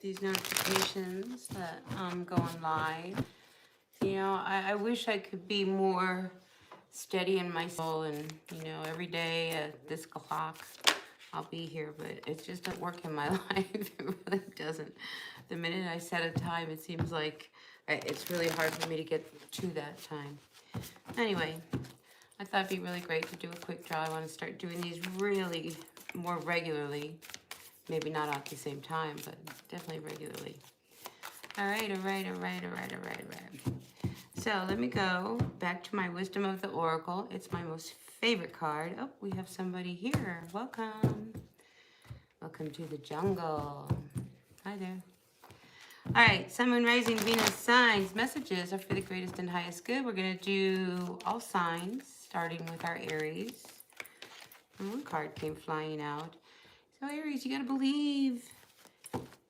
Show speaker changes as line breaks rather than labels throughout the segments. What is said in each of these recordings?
these notifications that I'm going live. You know, I wish I could be more steady in my soul and, you know, every day at this clock I'll be here, but it just doesn't work in my life. It really doesn't. The minute I set a time, it seems like it's really hard for me to get to that time. Anyway, I thought it'd be really great to do a quick draw. I want to start doing these really more regularly. Maybe not at the same time, but definitely regularly. All right. So let me go back to my Wisdom of the Oracle. It's my most favorite card. Oh, we have somebody here. Welcome. Welcome to the jungle. Hi there. All right, Sun, Moon, Rising, Venus signs. Messages are for the greatest and highest good. We're going to do all signs, starting with our Aries. And one card came flying out. So Aries, you got to believe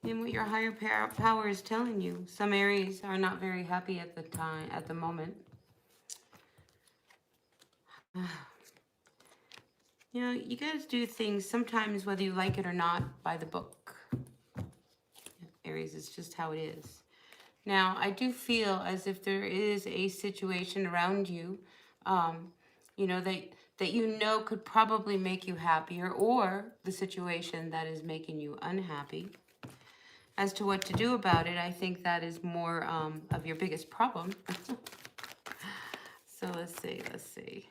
in what your higher power is telling you. Some Aries are not very happy at the moment. You know, you got to do things sometimes, whether you like it or not, by the book. Aries, is just how it is. Now, I do feel as if there is a situation around you, you know, that you know could probably make you happier, or the situation that is making you unhappy. As to what to do about it, I think that is more of your biggest problem. So let's see.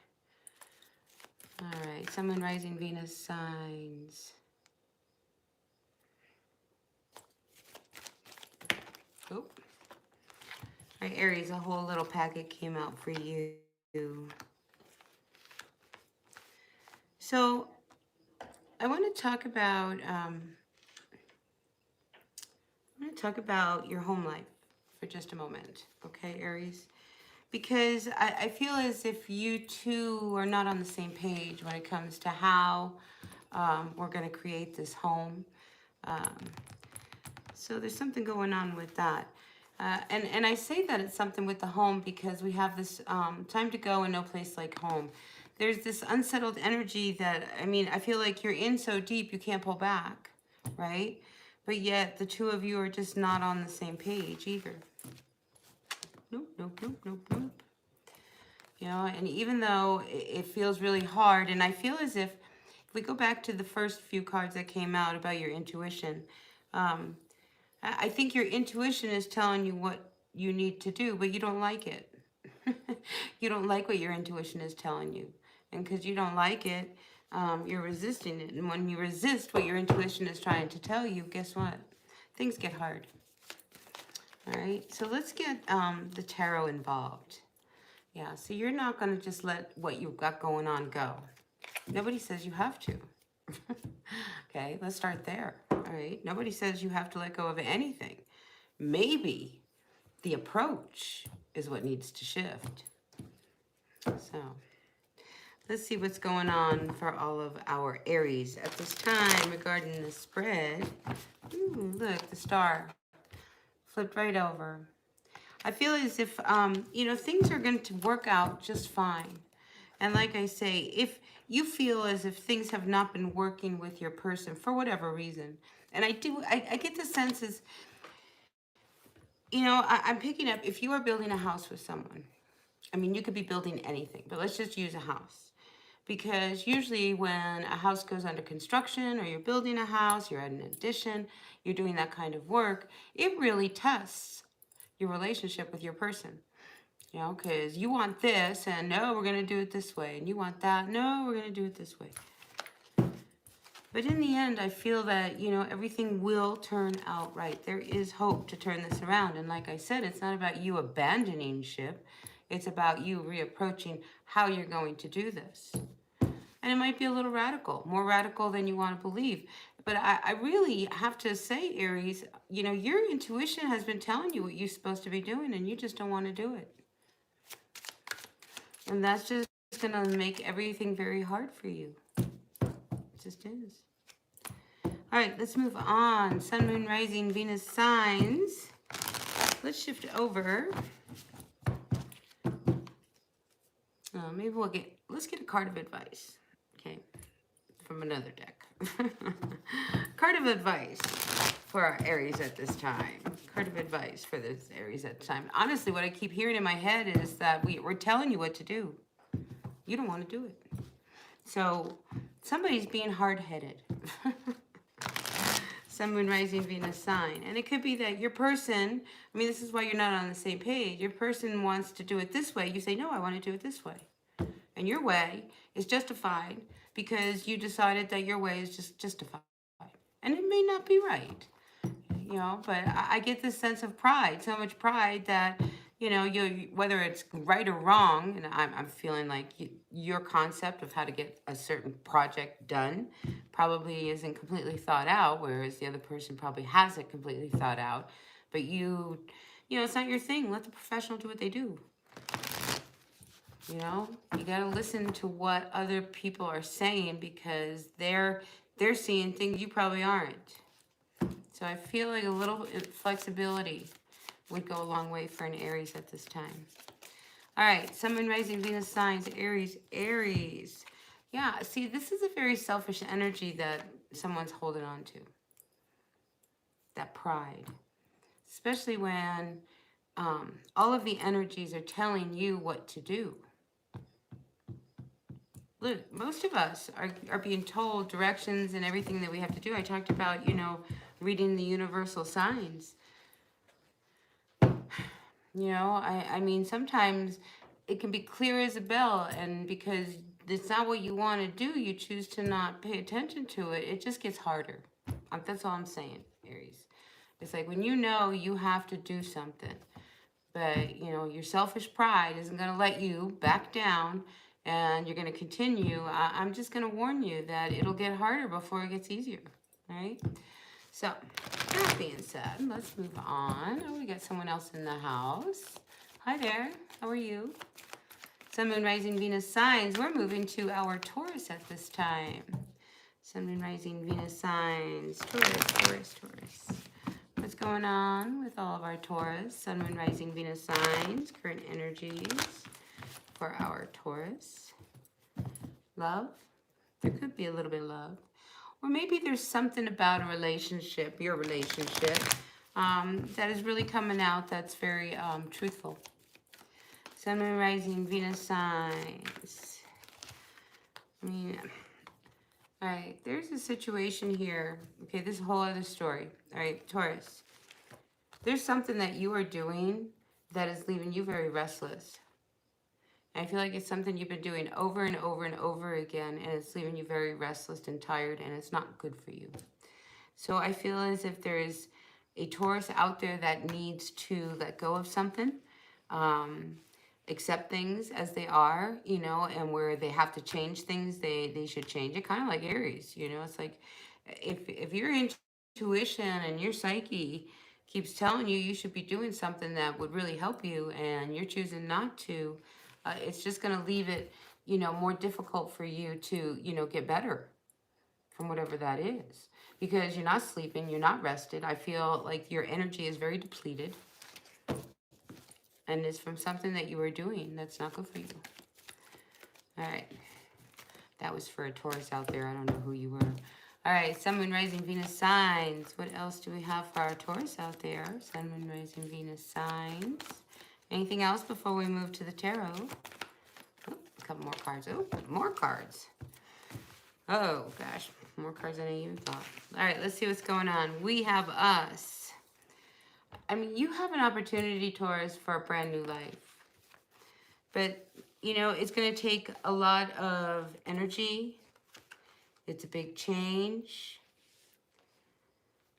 All right, Sun, Moon, Rising, Venus signs. Oh. All right, Aries, a whole little packet came out for you. So I want to talk about your home life for just a moment, okay, Aries? Because I feel as if you two are not on the same page when it comes to how we're going to create this home. So there's something going on with that. And I say that it's something with the home because we have this time to go and no place like home. There's this unsettled energy that, I mean, I feel like you're in so deep you can't pull back, right? But yet the two of you are just not on the same page either. Nope. You know, and even though it feels really hard, and I feel as if we go back to the first few cards that came out about your intuition, I think your intuition is telling you what you need to do, but you don't like it. You don't like what your intuition is telling you. And because you don't like it, you're resisting it. And when you resist what your intuition is trying to tell you, guess what? Things get hard. All right, so let's get the tarot involved. Yeah, so you're not going to just let what you've got going on go. Nobody says you have to. Okay, let's start there. All right, nobody says you have to let go of anything. Maybe the approach is what needs to shift. So let's see what's going on for all of our Aries at this time regarding the spread. Ooh, look, the star flipped right over. I feel as if, you know, things are going to work out just fine. And like I say, if you feel as if things have not been working with your person for whatever reason, and I get the sense is, you know, I'm picking up, if you are building a house with someone, I mean, you could be building anything, but let's just use a house. Because usually when a house goes under construction or you're building a house, you're at an addition, you're doing that kind of work, it really tests your relationship with your person. You know, because you want this, and no, we're going to do it this way. And you want that, no, we're going to do it this way. But in the end, I feel that, you know, everything will turn out right. There is hope to turn this around. And like I said, it's not about you abandoning ship. It's about you reapproaching how you're going to do this. And it might be a little radical, more radical than you want to believe. But I really have to say, Aries, you know, your intuition has been telling you what you're supposed to be doing, and you just don't want to do it. And that's just going to make everything very hard for you. It just is. All right, let's move on. Sun, Moon, Rising, Venus signs. Let's shift over. Maybe let's get a card of advice. Okay, from another deck. Card of advice for our Aries at this time. Card of advice for this Aries at the time. Honestly, what I keep hearing in my head is that we're telling you what to do. You don't want to do it. So somebody's being hard-headed. Sun, Moon, Rising, Venus sign. And it could be that your person, I mean, this is why you're not on the same page. Your person wants to do it this way. You say, no, I want to do it this way. And your way is justified because you decided that your way is just justified. And it may not be right, you know, but I get this sense of pride, so much pride that, you know, whether it's right or wrong, and I'm feeling like your concept of how to get a certain project done probably isn't completely thought out, whereas the other person probably has it completely thought out. But you know, it's not your thing. Let the professional do what they do. You know, you got to listen to what other people are saying because they're seeing things you probably aren't. So I feel like a little flexibility would go a long way for an Aries at this time. All right, Sun, Moon, Rising, Venus signs, Aries. Aries. Yeah, see, this is a very selfish energy that someone's holding on to. That pride. Especially when all of the energies are telling you what to do. Look, most of us are being told directions and everything that we have to do. I talked about, you know, reading the universal signs. You know, I mean, sometimes it can be clear as a bell, and because it's not what you want to do, you choose to not pay attention to it. It just gets harder. That's all I'm saying, Aries. It's like when you know you have to do something, but, you know, your selfish pride isn't going to let you back down, and you're going to continue. I'm just going to warn you that it'll get harder before it gets easier, right? So, that being said, let's move on. Oh, we got someone else in the house. Hi there. How are you? Sun, Moon, Rising, Venus signs. We're moving to our Taurus at this time. Sun, Moon, Rising, Venus signs. Taurus. What's going on with all of our Taurus? Sun, Moon, Rising, Venus signs. Current energies for our Taurus. Love. There could be a little bit of love. Or maybe there's something about a relationship, your relationship, that is really coming out that's very truthful. Sun, Moon, Rising, Venus signs. I mean, all right, there's a situation here. Okay, this is a whole other story. All right, Taurus. There's something that you are doing that is leaving you very restless. I feel like it's something you've been doing over and over and over again, and it's leaving you very restless and tired, and it's not good for you. So I feel as if there is a Taurus out there that needs to let go of something, accept things as they are, you know, and where they have to change things, they should change it. Kind of like Aries, you know, it's like if your intuition and your psyche keeps telling you you should be doing something that would really help you, and you're choosing not to, it's just going to leave it, you know, more difficult for you to, you know, get better from whatever that is. Because you're not sleeping, you're not rested. I feel like your energy is very depleted. And it's from something that you are doing that's not good for you. All right. That was for a Taurus out there. I don't know who you were. All right. Sun, Moon, Rising, Venus signs. What else do we have for our Taurus out there? Sun, Moon, Rising, Venus signs. Anything else before we move to the tarot? Oh, a couple more cards. Oh, more cards. Oh, gosh. More cards than I even thought. All right, let's see what's going on. We have us. I mean, you have an opportunity, Taurus, for a brand new life. But, you know, it's going to take a lot of energy. It's a big change.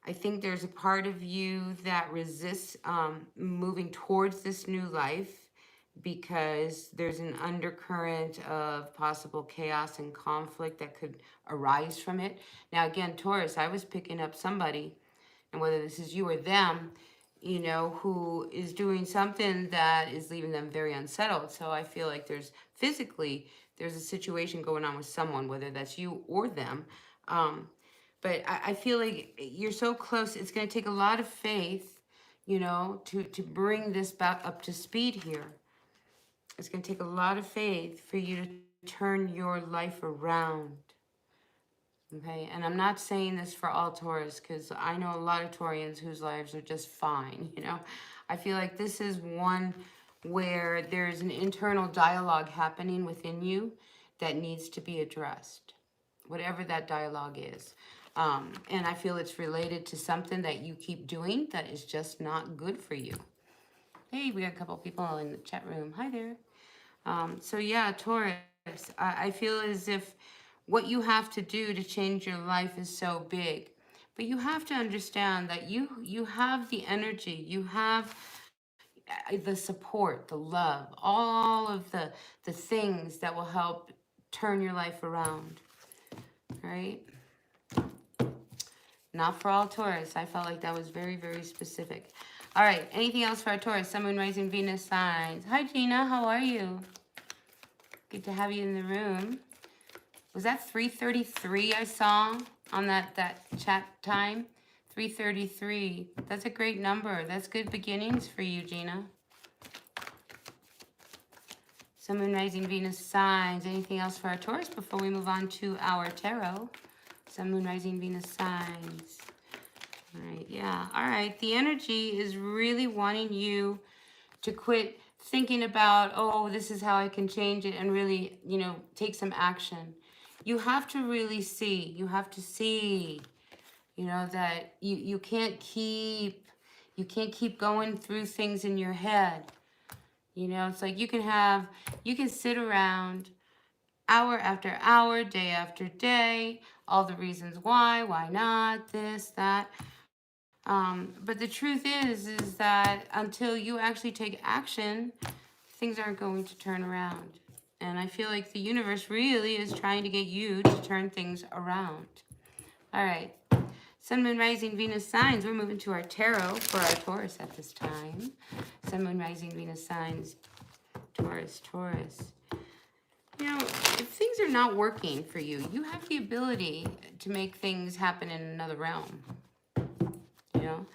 I think there's a part of you that resists moving towards this new life because there's an undercurrent of possible chaos and conflict that could arise from it. Now, again, Taurus, I was picking up somebody, and whether this is you or them, you know, who is doing something that is leaving them very unsettled. So I feel like there's a situation going on with someone, whether that's you or them. But I feel like you're so close. It's going to take a lot of faith, you know, to bring this back up to speed here. It's going to take a lot of faith for you to turn your life around. Okay, and I'm not saying this for all Taurus, because I know a lot of Taurians whose lives are just fine, you know. I feel like this is one where there's an internal dialogue happening within you that needs to be addressed, whatever that dialogue is. And I feel it's related to something that you keep doing that is just not good for you. Hey, we got a couple people in the chat room. Hi there. So yeah, Taurus, I feel as if what you have to do to change your life is so big. But you have to understand that you have the energy, you have the support, the love, all of the things that will help turn your life around, right? Not for all Taurus. I felt like that was very, very specific. All right, anything else for our Taurus, Sun, Moon, Rising, Venus signs? Hi, Gina, how are you? Good to have you in the room. Was that 3:33 I saw on that chat time? 3:33. That's a great number. That's good beginnings for you, Gina. Sun, Moon, Rising, Venus signs. Anything else for our Taurus before we move on to our tarot? Sun, Moon, Rising, Venus signs. All right, yeah. All right, the energy is really wanting you to quit thinking about, oh, this is how I can change it, and really, you know, take some action. You have to really see, you have to see, you know, that you can't keep going through things in your head. You know, it's like you can sit around hour after hour, day after day, all the reasons why not, this, that. But the truth is that until you actually take action, things aren't going to turn around. And I feel like the universe really is trying to get you to turn things around. All right. Sun, Moon, Rising, Venus signs. We're moving to our tarot for our Taurus at this time. Sun, Moon, Rising, Venus signs. Taurus, Taurus. You know, if things are not working for you, you have the ability to make things happen in another realm. You know?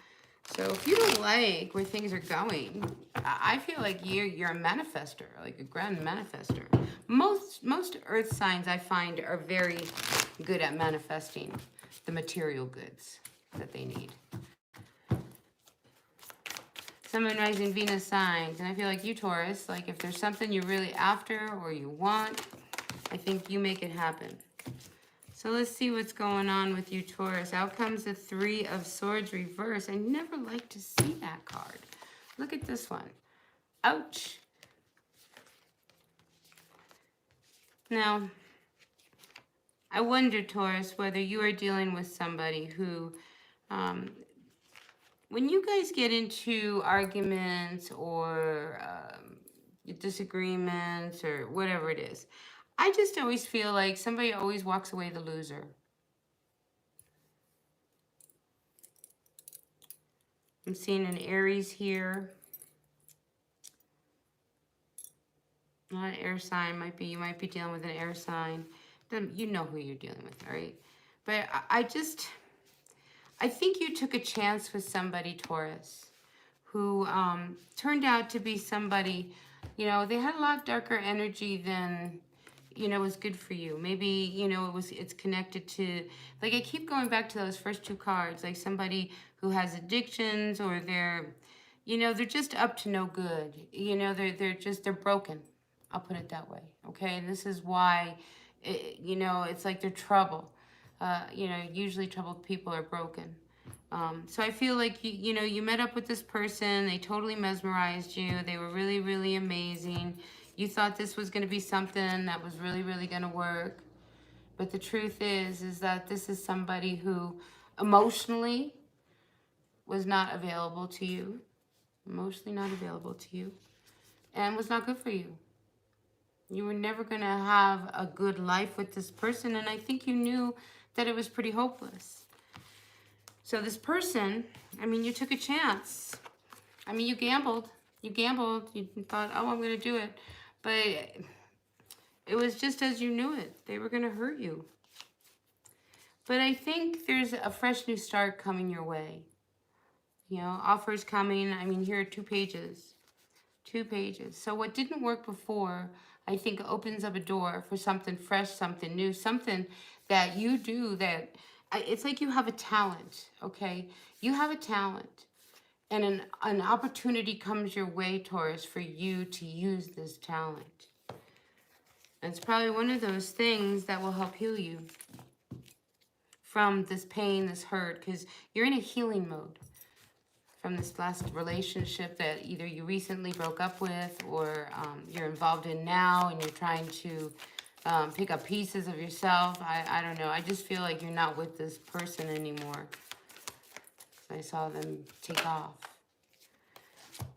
So if you don't like where things are going, I feel like you're a manifester, like a grand manifester. Most earth signs I find are very good at manifesting the material goods that they need. Sun, Moon, Rising, Venus signs. And I feel like you, Taurus, like if there's something you're really after or you want, I think you make it happen. So let's see what's going on with you, Taurus. Out comes the Three of Swords reverse. I never like to see that card. Look at this one. Ouch. Now, I wonder, Taurus, whether you are dealing with somebody who, when you guys get into arguments or disagreements or whatever it is, I just always feel like somebody always walks away the loser. I'm seeing an Aries here. Not an air sign. You might be dealing with an air sign. Then you know who you're dealing with, all right? But I think you took a chance with somebody, Taurus, who turned out to be somebody, you know, they had a lot darker energy than, you know, was good for you. Maybe, you know, it's connected to, like, I keep going back to those first two cards, like somebody who has addictions, or they're, you know, they're just up to no good. You know, they're broken. I'll put it that way, okay? And this is why, you know, it's like they're trouble. You know, usually troubled people are broken. So I feel like, you know, you met up with this person. They totally mesmerized you. They were really, really amazing. You thought this was going to be something that was really, really going to work. But the truth is that this is somebody who emotionally was not available to you. Emotionally not available to you. And was not good for you. You were never going to have a good life with this person. And I think you knew that it was pretty hopeless. So this person, I mean, you took a chance. I mean, you gambled. You gambled. You thought, oh, I'm going to do it. But it was just as you knew it. They were going to hurt you. But I think there's a fresh new start coming your way. You know, offers coming. I mean, here are 2 pages. 2 pages. So what didn't work before, I think opens up a door for something fresh, something new, something that you do that. It's like you have a talent, okay? You have a talent. And an opportunity comes your way, Taurus, for you to use this talent. And it's probably one of those things that will help heal you from this pain, this hurt, because you're in a healing mode from this last relationship that either you recently broke up with or you're involved in now, and you're trying to pick up pieces of yourself. I don't know. I just feel like you're not with this person anymore. I saw them take off.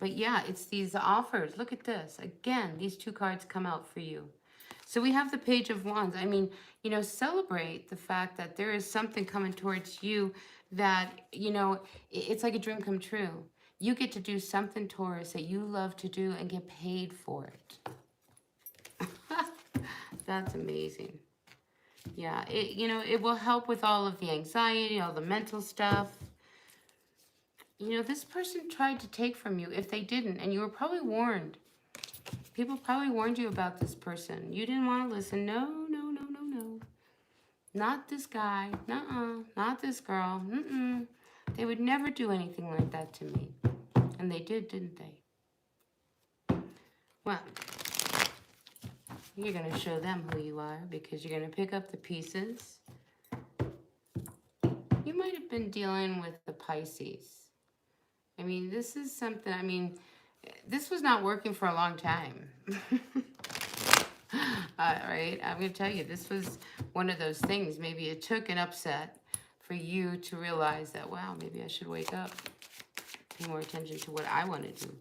But yeah, it's these offers. Look at this. Again, these two cards come out for you. So we have the Page of Wands. I mean, you know, celebrate the fact that there is something coming towards you that, you know, it's like a dream come true. You get to do something, Taurus, that you love to do and get paid for it. That's amazing. Yeah, you know, it will help with all of the anxiety, all the mental stuff. You know, this person tried to take from you if they didn't, and you were probably warned. People probably warned you about this person. You didn't want to listen. No, no, no, no, no. Not this guy. Nuh-uh. Not this girl. Mm-mm. They would never do anything like that to me. And they did, didn't they? Well, you're going to show them who you are because you're going to pick up the pieces. You might have been dealing with the Pisces. I mean, this is something, I mean, this was not working for a long time. Right? I'm going to tell you, this was one of those things. Maybe it took an upset for you to realize that, wow, maybe I should wake up. Pay more attention to what I want to do.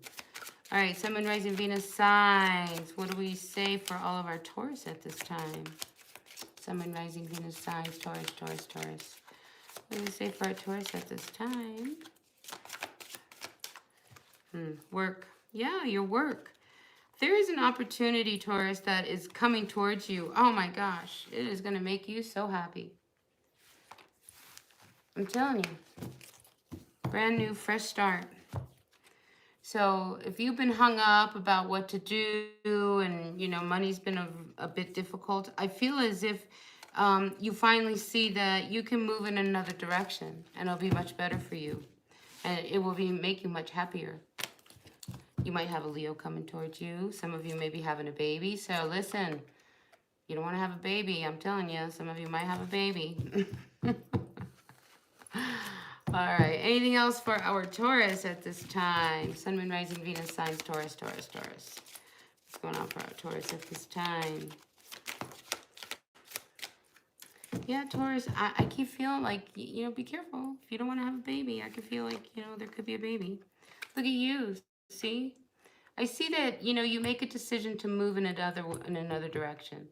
All right, Sun, Moon, Rising, Venus signs. What do we say for all of our Taurus at this time? Sun, Moon, Rising, Venus signs. Taurus, Taurus, Taurus. What do we say for our Taurus at this time? Work. Yeah, your work. There is an opportunity, Taurus, that is coming towards you. Oh my gosh, it is going to make you so happy. I'm telling you. Brand new, fresh start. So if you've been hung up about what to do and, you know, money's been a bit difficult, I feel as if you finally see that you can move in another direction and it'll be much better for you. And it will make you much happier. You might have a Leo coming towards you. Some of you may be having a baby. So listen, you don't want to have a baby. I'm telling you, some of you might have a baby. All right. Anything else for our Taurus at this time? Sun, Moon, Rising, Venus signs, Taurus, Taurus, Taurus. What's going on for our Taurus at this time? Yeah, Taurus, I keep feeling like, you know, be careful. If you don't want to have a baby, I can feel like, you know, there could be a baby. Look at you. See? I see that, you know, you make a decision to move in another direction.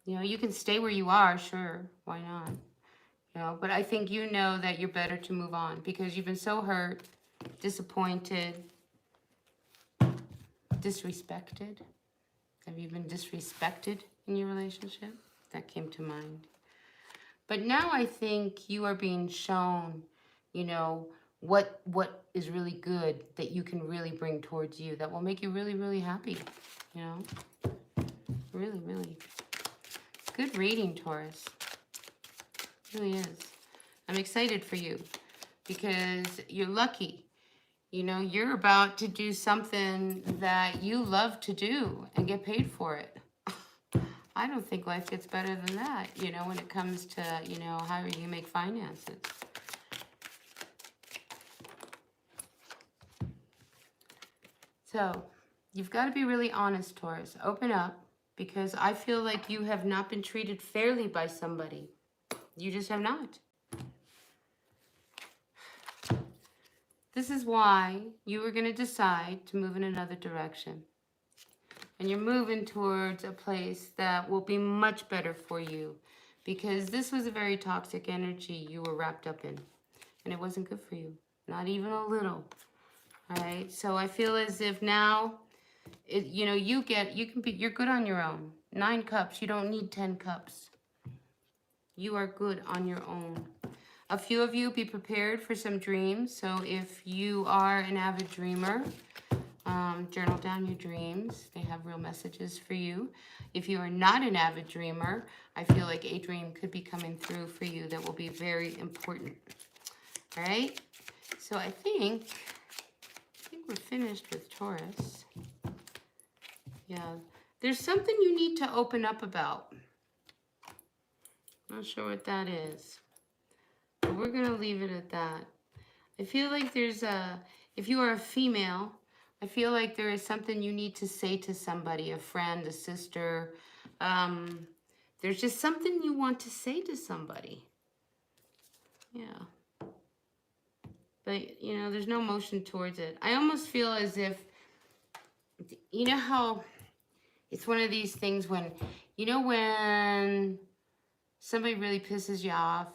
You know, you can stay where you are, sure. Why not? You know, but I think you know that you're better to move on because you've been so hurt, disappointed, disrespected. Have you been disrespected in your relationship? That came to mind. But now I think you are being shown, you know, what is really good that you can really bring towards you that will make you really, really happy, you know? Really, really. Good reading, Taurus. It really is. I'm excited for you because you're lucky. You know, you're about to do something that you love to do and get paid for it. I don't think life gets better than that, you know, when it comes to, you know, how you make finances. So, you've got to be really honest, Taurus. Open up, because I feel like you have not been treated fairly by somebody. You just have not. This is why you were going to decide to move in another direction. And you're moving towards a place that will be much better for you, because this was a very toxic energy you were wrapped up in. And it wasn't good for you. Not even a little. All right, so I feel as if now, you know, you're good on your own. 9 cups, you don't need 10 cups. You are good on your own. A few of you be prepared for some dreams. So if you are an avid dreamer, Journal down your dreams. They have real messages for you. If you are not an avid dreamer, I feel like a dream could be coming through for you that will be very important. All right? So I think we're finished with Taurus. Yeah. There's something you need to open up about. Not sure what that is. But we're going to leave it at that. I feel like if you are a female, I feel like there is something you need to say to somebody, a friend, a sister. There's just something you want to say to somebody. Yeah. But, you know, there's no motion towards it. I almost feel as if, you know how it's one of these things when, you know, when somebody really pisses you off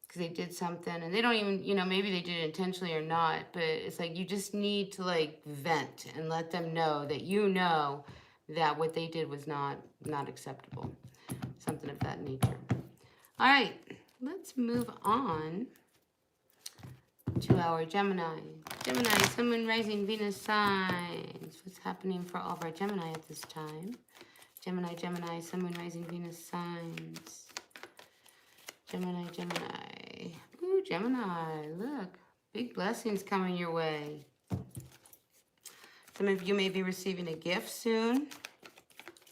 because they did something and they don't even, you know, maybe they did it intentionally or not, but it's like you just need to like vent and let them know that you know that what they did was not acceptable. Something of that nature. All right, let's move on to our Gemini. Gemini, Sun, Moon, Rising, Venus signs. What's happening for all of our Gemini at this time? Gemini, Gemini, Sun, Moon, Rising, Venus signs. Gemini, Gemini. Ooh, Gemini, look. Big blessings coming your way. Some of you may be receiving a gift soon.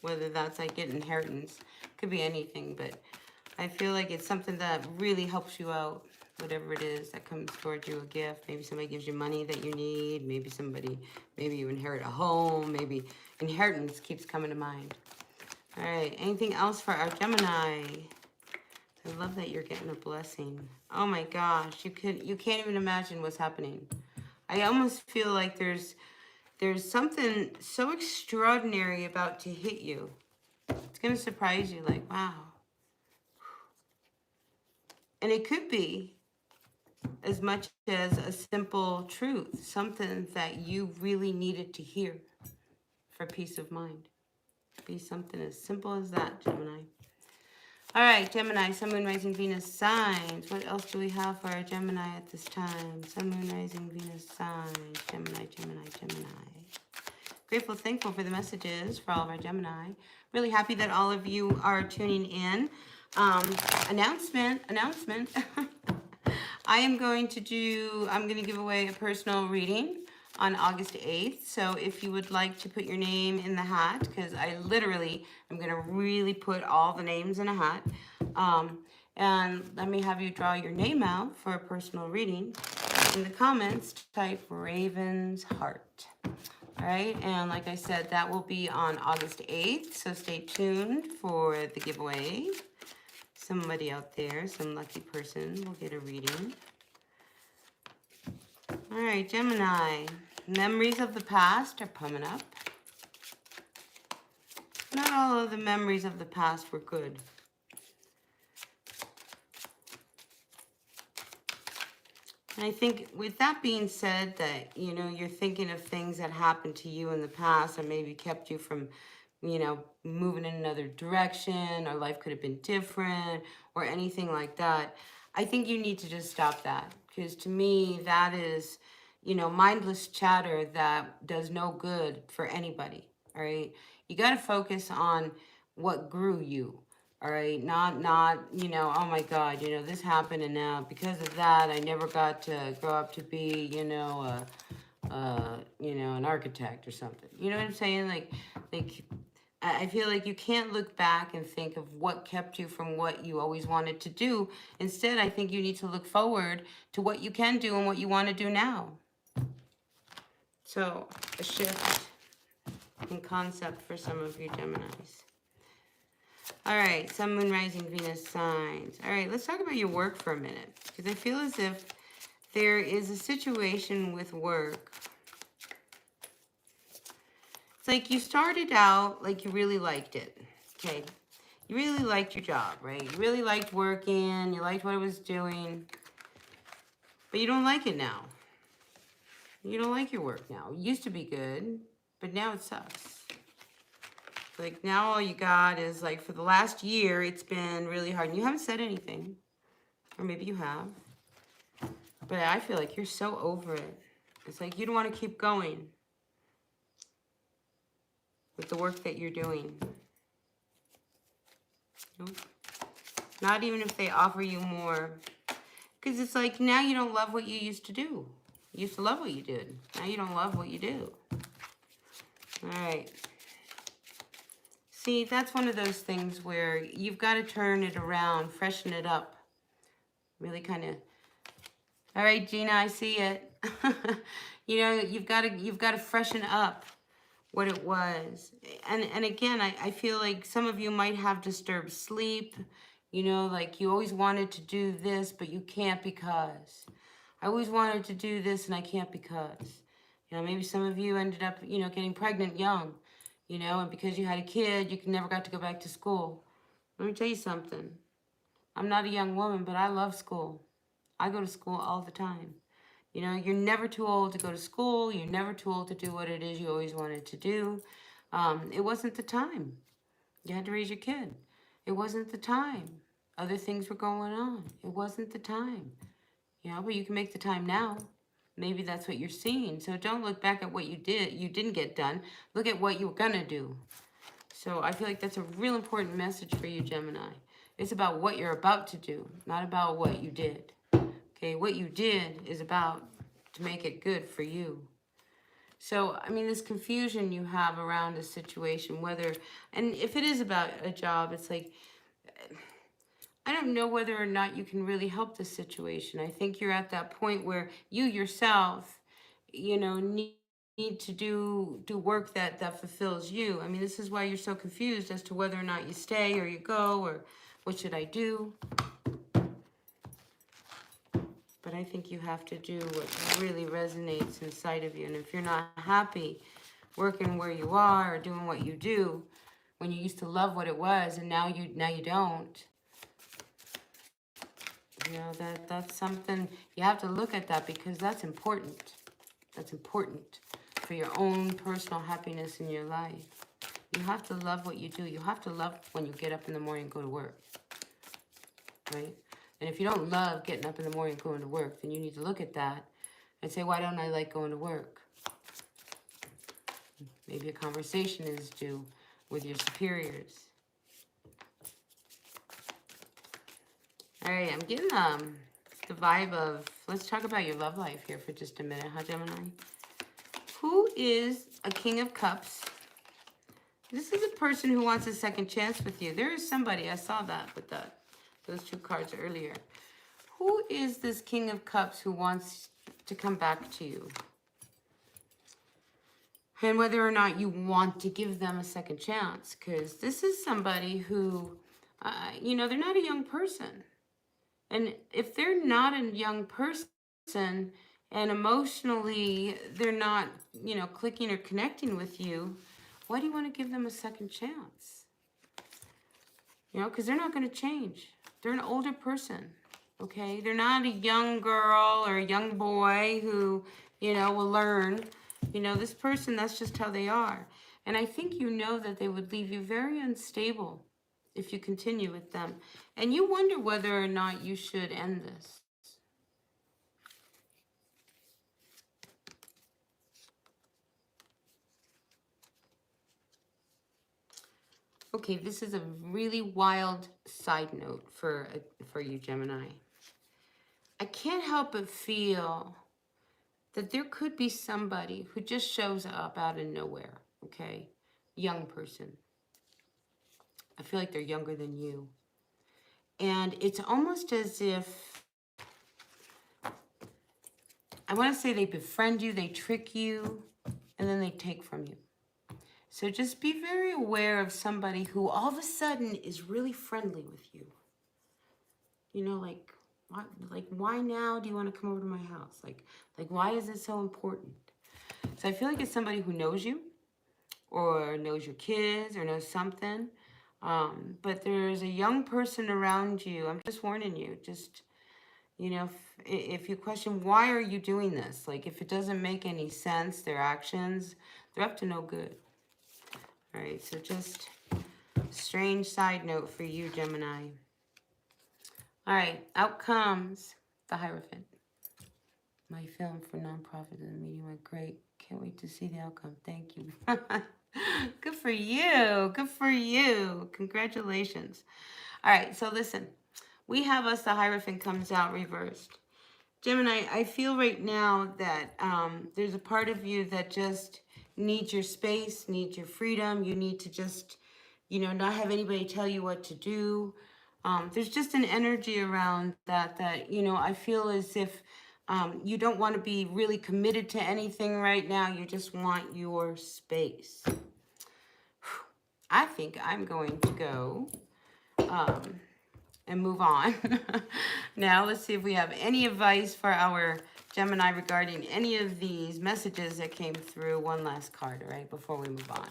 Whether that's like an inheritance. Could be anything, but I feel like it's something that really helps you out. Whatever it is that comes towards you, a gift. Maybe somebody gives you money that you need. Maybe you inherit a home. Maybe inheritance keeps coming to mind. All right, anything else for our Gemini? I love that you're getting a blessing. Oh my gosh, you can't even imagine what's happening. I almost feel like there's something so extraordinary about to hit you. It's gonna surprise you, like, wow. And it could be as much as a simple truth, something that you really needed to hear for peace of mind. Be something as simple as that, Gemini. All right, Gemini, Sun, Moon, Rising, Venus signs. What else do we have for our Gemini at this time? Sun, Moon, Rising, Venus signs. Gemini, Gemini, Gemini. Grateful, thankful for the messages for all of our Gemini. Really happy that all of you are tuning in. Announcement. I'm going to give away a personal reading on August 8th. So if you would like to put your name in the hat, because I'm going to really put all the names in a hat. And let me have you draw your name out for a personal reading. In the comments, type Raven's Heart. All right, and like I said, that will be on August 8th, so stay tuned for the giveaway. Somebody out there, some lucky person will get a reading. All right, Gemini, memories of the past are coming up. Not all of the memories of the past were good. And I think with that being said, that, you know, you're thinking of things that happened to you in the past or maybe kept you from, you know, moving in another direction, or life could have been different or anything like that. I think you need to just stop that, because to me, that is, you know, mindless chatter that does no good for anybody. All right. You got to focus on what grew you. All right, not, you know, oh my God, you know, this happened and now because of that, I never got to grow up to be, you know, an architect or something. You know what I'm saying? Like, I feel like you can't look back and think of what kept you from what you always wanted to do. Instead, I think you need to look forward to what you can do and what you want to do now. So, a shift in concept for some of you Geminis. All right, Sun, Moon, Rising, Venus signs. All right, let's talk about your work for a minute, because I feel as if there is a situation with work. It's like you started out like you really liked it, okay? You really liked your job, right? You really liked working, you liked what it was doing, but you don't like it now. You don't like your work now. It used to be good, but now it sucks. Like now all you got is like for the last year, it's been really hard. And you haven't said anything, or maybe you have, but I feel like you're so over it. It's like you don't want to keep going. with the work that you're doing. Nope. Not even if they offer you more. Because it's like now you don't love what you used to do. You used to love what you did. Now you don't love what you do. All right. See, that's one of those things where you've got to turn it around, freshen it up. Really kind of. All right, Gina, I see it. You know, you've got to freshen up what it was. And again, I feel like some of you might have disturbed sleep. You know, like you always wanted to do this, but you can't because. I always wanted to do this and I can't because. You know, maybe some of you ended up, you know, getting pregnant young. You know, and because you had a kid, you never got to go back to school. Let me tell you something. I'm not a young woman, but I love school. I go to school all the time. You know, you're never too old to go to school. You're never too old to do what it is you always wanted to do. It wasn't the time. You had to raise your kid. It wasn't the time. Other things were going on. It wasn't the time. You know, but you can make the time now. Maybe that's what you're seeing. So don't look back at what you didn't get done. Look at what you were gonna do. So I feel like that's a real important message for you, Gemini. It's about what you're about to do, not about what you did. Okay, what you did is about to make it good for you. So, I mean, this confusion you have around a situation, whether, and if it is about a job, it's like, I don't know whether or not you can really help this situation. I think you're at that point where you yourself, you know, need to do work that fulfills you. I mean, this is why you're so confused as to whether or not you stay or you go or what should I do. But I think you have to do what really resonates inside of you. And if you're not happy working where you are or doing what you do, when you used to love what it was and now you don't, you know, that's something, you have to look at that because that's important. That's important for your own personal happiness in your life. You have to love what you do. You have to love when you get up in the morning and go to work, right? And if you don't love getting up in the morning and going to work, then you need to look at that and say, why don't I like going to work? Maybe a conversation is due with your superiors. All right, I'm getting the vibe of, let's talk about your love life here for just a minute, huh, Gemini? Who is a King of Cups? This is a person who wants a second chance with you. There is somebody, I saw that with those two cards earlier. Who is this King of Cups who wants to come back to you? And whether or not you want to give them a second chance. Because this is somebody who, you know, they're not a young person. And if they're not a young person and emotionally they're not, you know, clicking or connecting with you, why do you want to give them a second chance? You know, because they're not going to change. They're an older person, okay? They're not a young girl or a young boy who, you know, will learn. You know, this person, that's just how they are. And I think you know that they would leave you very unstable if you continue with them. And you wonder whether or not you should end this. Okay, this is a really wild side note for you, Gemini. I can't help but feel that there could be somebody who just shows up out of nowhere, okay? Young person. I feel like they're younger than you. And it's almost as if, I want to say they befriend you, they trick you, and then they take from you. So just be very aware of somebody who all of a sudden is really friendly with you. You know, like why now do you want to come over to my house? Like why is it so important? So I feel like it's somebody who knows you or knows your kids or knows something. But there's a young person around you. I'm just warning you. Just, you know, if you question, why are you doing this? Like, if it doesn't make any sense, their actions, they're up to no good. All right, so just strange side note for you, Gemini. All right, out comes the Hierophant. My film for nonprofit and the medium are great Can't wait to see the outcome. Thank you. Good for you. Good for you. Congratulations. All right, so listen. We have us, the Hierophant comes out reversed. Gemini, I feel right now that there's a part of you that just needs your space, needs your freedom. You need to just, not have anybody tell you what to do. There's just an energy around that, I feel as if you don't want to be really committed to anything right now. You just want your space. I think I'm going to go and move on. Now, let's see if we have any advice for our Gemini regarding any of these messages that came through. One last card, all right, before we move on.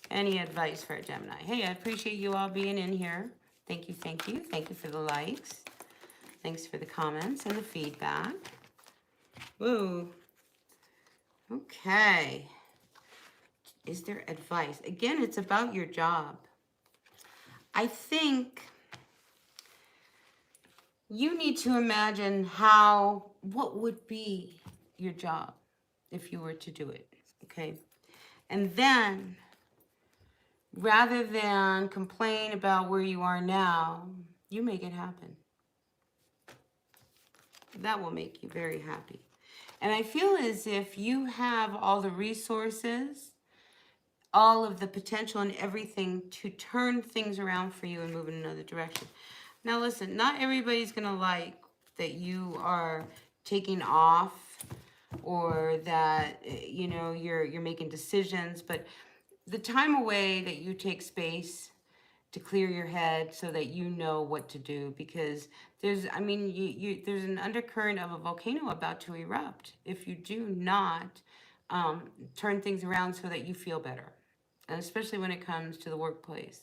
Any advice for a Gemini? Hey, I appreciate you all being in here. Thank you, thank you. Thank you for the likes. Thanks for the comments and the feedback. Woo. Okay. Is there advice? Again, it's about your job. I think you need to imagine what would be your job if you were to do it, okay? And then, rather than complain about where you are now, you make it happen. That will make you very happy. And I feel as if you have all the resources, all of the potential and everything to turn things around for you and move in another direction. Now listen, not everybody's going to like that you are taking off or that, you're making decisions, but the time away that you take space to clear your head so that you know what to do, because there's an undercurrent of a volcano about to erupt if you do not turn things around so that you feel better, and especially when it comes to the workplace,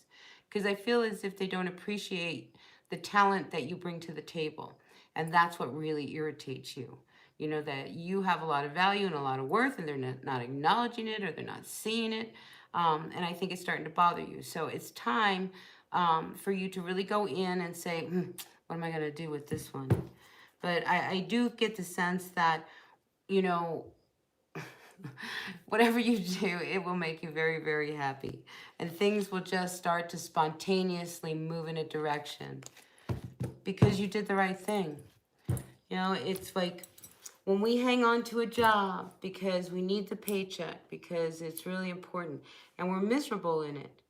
because I feel as if they don't appreciate the talent that you bring to the table, and that's what really irritates you. That you have a lot of value and a lot of worth, and they're not acknowledging it, or they're not seeing it. And I think it's starting to bother you. So it's time for you to really go in and say, what am I going to do with this one? But I do get the sense that, whatever you do, it will make you very, very happy. And things will just start to spontaneously move in a direction because you did the right thing. It's like when we hang on to a job because we need the paycheck, because it's really important, and we're miserable in it,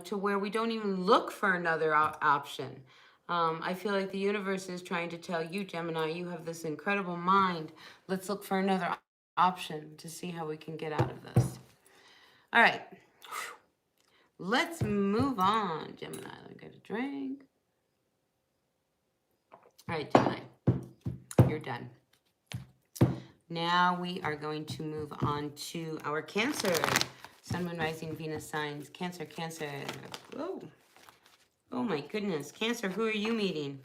to where we don't even look for another option. I feel like the universe is trying to tell you, Gemini, you have this incredible mind. Let's look for another option to see how we can get out of this. All right. Let's move on, Gemini. Let me get a drink. All right, Gemini. You're done. Now we are going to move on to our Cancer. Sun, Moon, Rising, Venus signs. Cancer, Cancer. Whoa. Oh my goodness. Cancer, who are you meeting?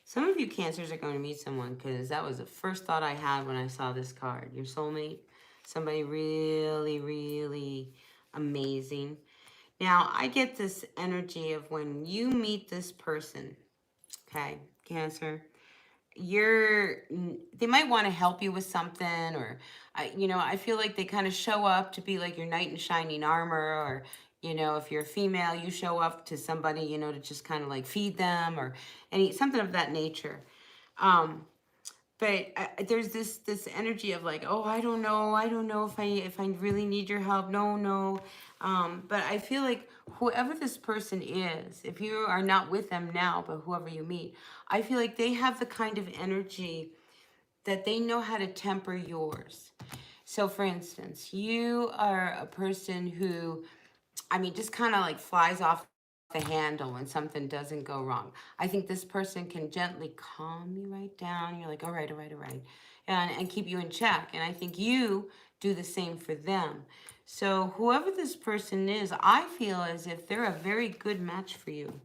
Some of you Cancers are going to meet someone, because that was the first thought I had when I saw this card. Your soulmate. Somebody really, really amazing. Now, I get this energy of when you meet this person, okay, Cancer, they might want to help you with something, or, I feel like they kind of show up to be like your knight in shining armor, or, if you're a female, you show up to somebody, to just kind of like feed them, or something of that nature. But there's this energy of like, oh, I don't know if I really need your help. No. But I feel like whoever this person is, if you are not with them now, but whoever you meet, I feel like they have the kind of energy that they know how to temper yours. So for instance, you are a person who, just kind of like flies off the handle when something doesn't go wrong. I think this person can gently calm you right down. You're like, all right. And keep you in check. And I think you do the same for them. So whoever this person is, I feel as if they're a very good match for you,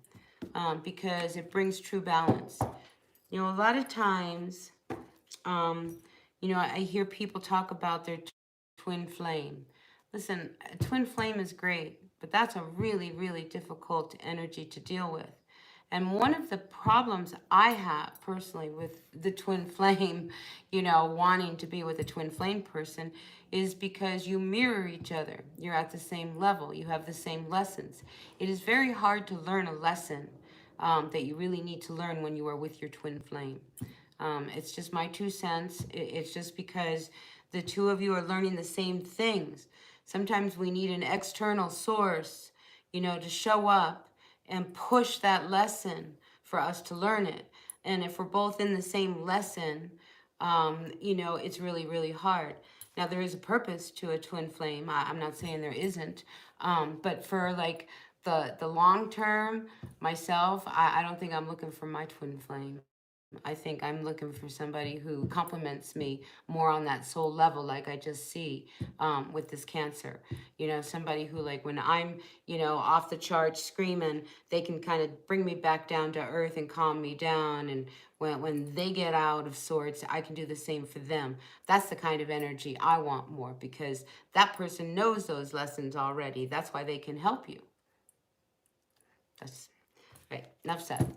because it brings true balance. A lot of times, I hear people talk about their twin flame. Listen, a twin flame is great, but that's a really, really difficult energy to deal with. And one of the problems I have personally with the twin flame, you know, wanting to be with a twin flame person is because you mirror each other. You're at the same level. You have the same lessons. It is very hard to learn a lesson that you really need to learn when you are with your twin flame. It's just my 2 cents. It's just because the two of you are learning the same things. Sometimes we need an external source, you know, to show up and push that lesson for us to learn it. And if we're both in the same lesson, you know, it's really, really hard. Now, there is a purpose to a twin flame. I'm not saying there isn't. But for like the long term, myself, I don't think I'm looking for my twin flame. I think I'm looking for somebody who complements me more on that soul level, like I just see with this Cancer. You know, somebody who, like, when I'm, you know, off the charts screaming, they can kind of bring me back down to earth and calm me down. And when they get out of sorts, I can do the same for them. That's the kind of energy I want more, because that person knows those lessons already. That's why they can help you. That's right. Enough said.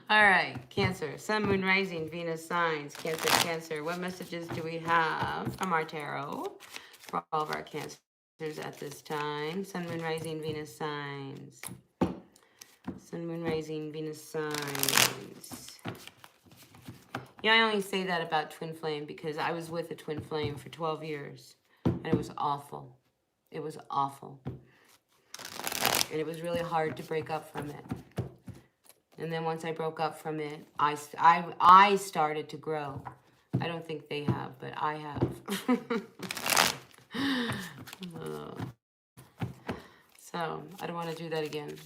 All right, Cancer, Sun, Moon, Rising, Venus signs. Cancer, Cancer. What messages do we have from our tarot for all of our Cancers at this time? Sun, Moon, Rising, Venus signs. Sun, Moon, Rising, Venus signs. Yeah, I only say that about twin flame because I was with a twin flame for 12 years, and it was awful. It was awful. And it was really hard to break up from it. And then once I broke up from it, I started to grow. I don't think they have, but I have. So I don't want to do that again.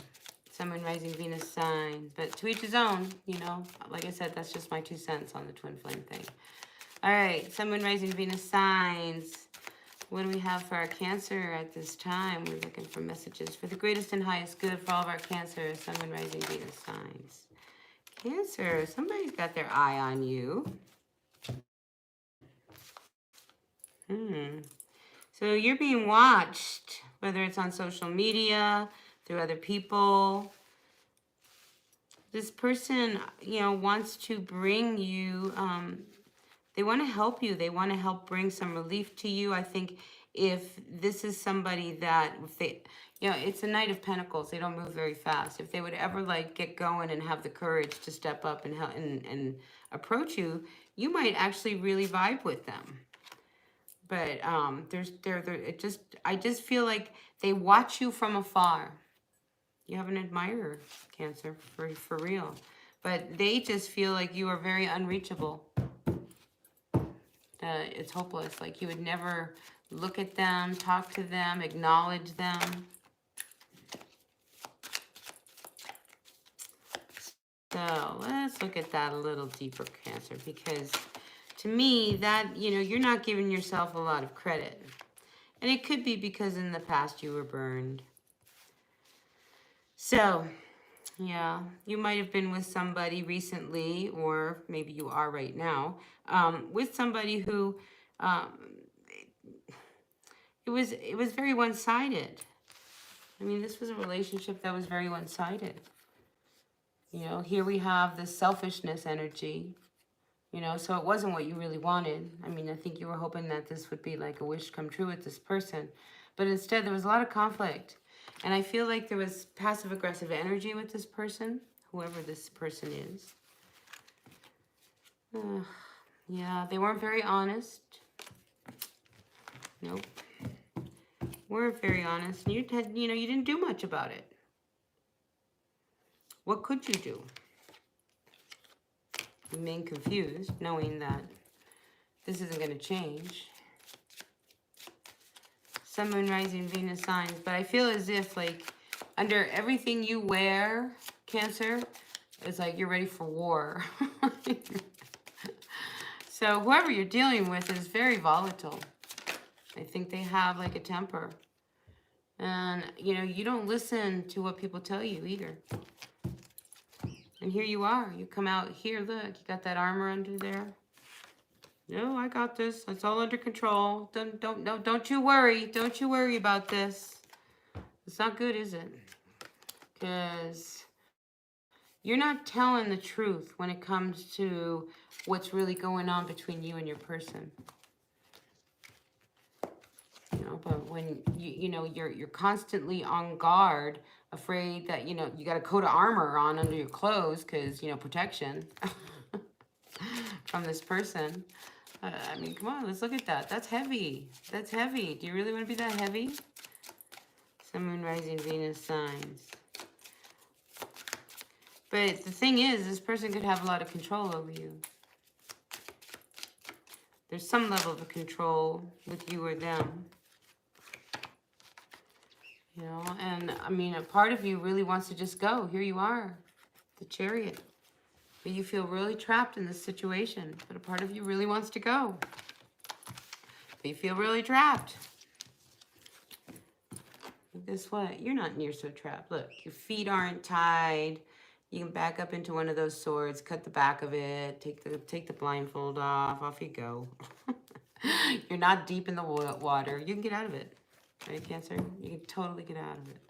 Sun, Moon, Rising, Venus signs. But to each his own, you know. Like I said, that's just my 2 cents on the twin flame thing. All right, Sun, Moon, Rising, Venus signs. What do we have for our Cancer at this time? We're looking for messages for the greatest and highest good for all of our Cancer, Sun, Moon, Rising, Venus signs. Cancer, somebody's got their eye on you. So you're being watched, whether it's on social media, through other people. This person, you know, wants to bring you, they want to help you. They want to help bring some relief to you. I think if this is somebody that, if they, you know, it's a Knight of Pentacles. They don't move very fast. If they would ever like get going and have the courage to step up and help and approach you, you might actually really vibe with them. But I just feel like they watch you from afar. You have an admirer, Cancer, for real. But they just feel like you are very unreachable. It's hopeless. Like you would never look at them, talk to them, acknowledge them. So let's look at that a little deeper, Cancer, because to me, that, you know, you're not giving yourself a lot of credit. And it could be because in the past you were burned. So, yeah, you might have been with somebody recently, or maybe you are right now, with somebody who, it was very one-sided. I mean, this was a relationship that was very one-sided. You know, here we have this selfishness energy, you know, so it wasn't what you really wanted. I mean, I think you were hoping that this would be like a wish come true with this person. But instead, there was a lot of conflict. And I feel like there was passive-aggressive energy with this person, whoever this person is. Yeah, they weren't very honest. Nope. Weren't very honest. You know, you didn't do much about it. What could you do? Remain confused, knowing that this isn't going to change. Sun, Moon, Rising, Venus signs. But I feel as if, like, under everything you wear, Cancer, it's like you're ready for war. So whoever you're dealing with is very volatile. I think they have, like, a temper. And, you know, you don't listen to what people tell you either. And here you are. You come out here, look, you got that armor under there. No, I got this. It's all under control. Don't you worry. Don't you worry about this. It's not good, is it? Because you're not telling the truth when it comes to what's really going on between you and your person. You know, but when you know, you're constantly on guard, afraid that, you know, you got a coat of armor on under your clothes because, you know, protection from this person. I mean, come on, let's look at that. That's heavy. That's heavy. Do you really want to be that heavy? Sun, Moon, Rising, Venus signs. But the thing is, this person could have a lot of control over you. There's some level of control with you or them. You know, and I mean, a part of you really wants to just go. Here you are, the Chariot. But you feel really trapped in this situation. But a part of you really wants to go. But you feel really trapped. But guess what? You're not near so trapped. Look, your feet aren't tied. You can back up into one of those swords, cut the back of it, take the blindfold off you go. You're not deep in the water. You can get out of it. Right, Cancer? You can totally get out of it.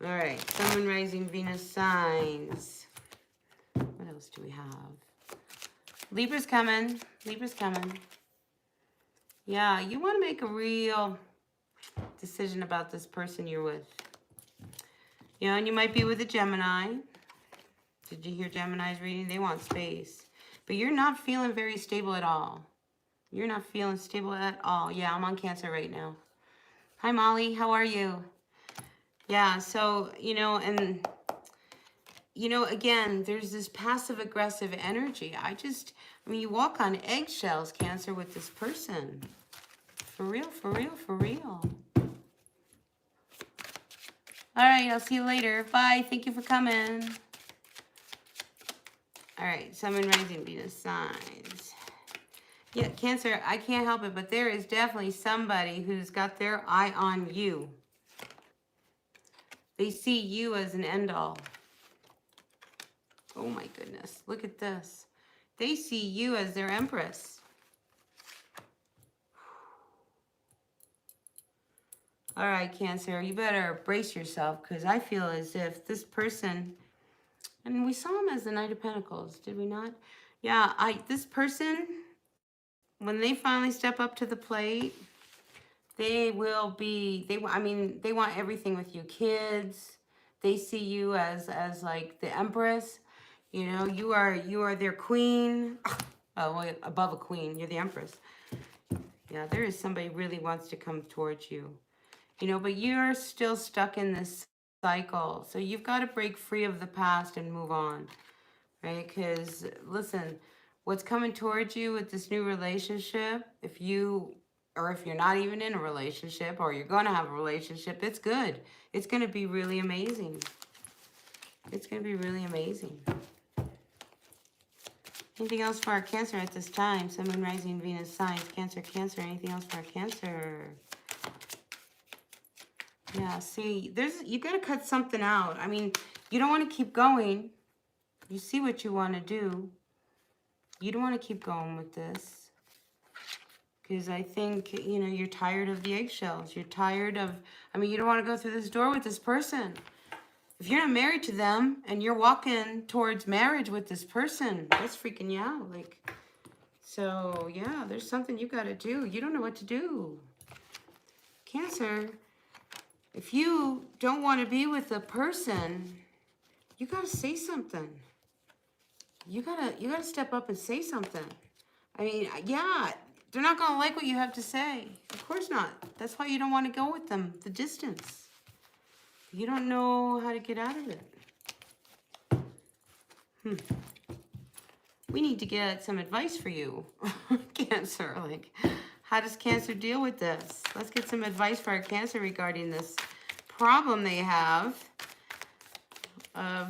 All right, Sun, Moon, Rising, Venus signs. What else do we have? Libra's coming. Libra's coming. Yeah, you want to make a real decision about this person you're with. You know, and you might be with a Gemini. Did you hear Gemini's reading? They want space. But you're not feeling very stable at all. You're not feeling stable at all. Yeah, I'm on Cancer right now. Hi, Molly. How are you? Yeah, so, you know, and, you know, again, there's this passive-aggressive energy. I mean, you walk on eggshells, Cancer, with this person. For real, for real, for real. All right, I'll see you later. Bye. Thank you for coming. All right, Sun, Moon, Rising, Venus signs. Yeah, Cancer, I can't help it, but there is definitely somebody who's got their eye on you. They see you as an end-all. Oh, my goodness. Look at this. They see you as their empress. All right, Cancer, you better brace yourself because I feel as if this person, and we saw him as the Knight of Pentacles, did we not? Yeah, this person, when they finally step up to the plate, they will be, I mean, they want everything with you. Kids, they see you as like the empress. You know, you are their queen. Oh, well, above a queen, you're the empress. Yeah, there is somebody really wants to come towards you. You know, but you're still stuck in this cycle. So you've got to break free of the past and move on, right? Because, listen, what's coming towards you with this new relationship, if you're not even in a relationship or you're going to have a relationship, it's good. It's going to be really amazing. It's going to be really amazing. Anything else for our Cancer at this time? Sun, Moon, Rising, Venus signs. Cancer, Cancer. Anything else for our Cancer? Yeah, see, you got to cut something out. I mean, you don't want to keep going. You see what you want to do. You don't want to keep going with this. Because I think, you know, you're tired of the eggshells. You're tired of, I mean, you don't want to go through this door with this person. If you're not married to them and you're walking towards marriage with this person, that's freaking you out. Like, so, yeah, there's something you got to do. You don't know what to do. Cancer, if you don't want to be with a person, you got to say something. You gotta step up and say something. I mean, yeah, they're not going to like what you have to say. Of course not. That's why you don't want to go with them, the distance. You don't know how to get out of it. We need to get some advice for you, Cancer. Like, how does Cancer deal with this? Let's get some advice for our Cancer regarding this problem they have of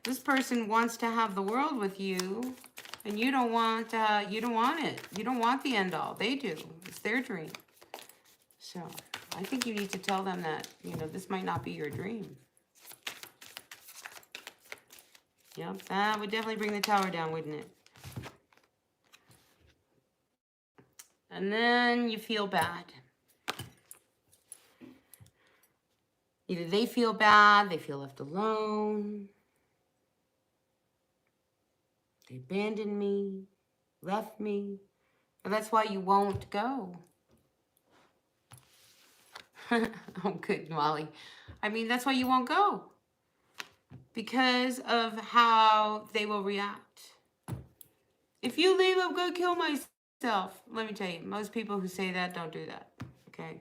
this person wants to have the world with you, and you don't want it. You don't want the end all. They do. It's their dream. So I think you need to tell them that, you know, this might not be your dream. Yep, that would definitely bring the Tower down, wouldn't it? And then you feel bad. Either they feel bad, they feel left alone, they abandoned me, left me, and that's why you won't go. Oh, good, Molly. I mean, that's why you won't go. Because of how they will react. If you leave, I'm going to kill myself. Let me tell you, most people who say that don't do that. Okay?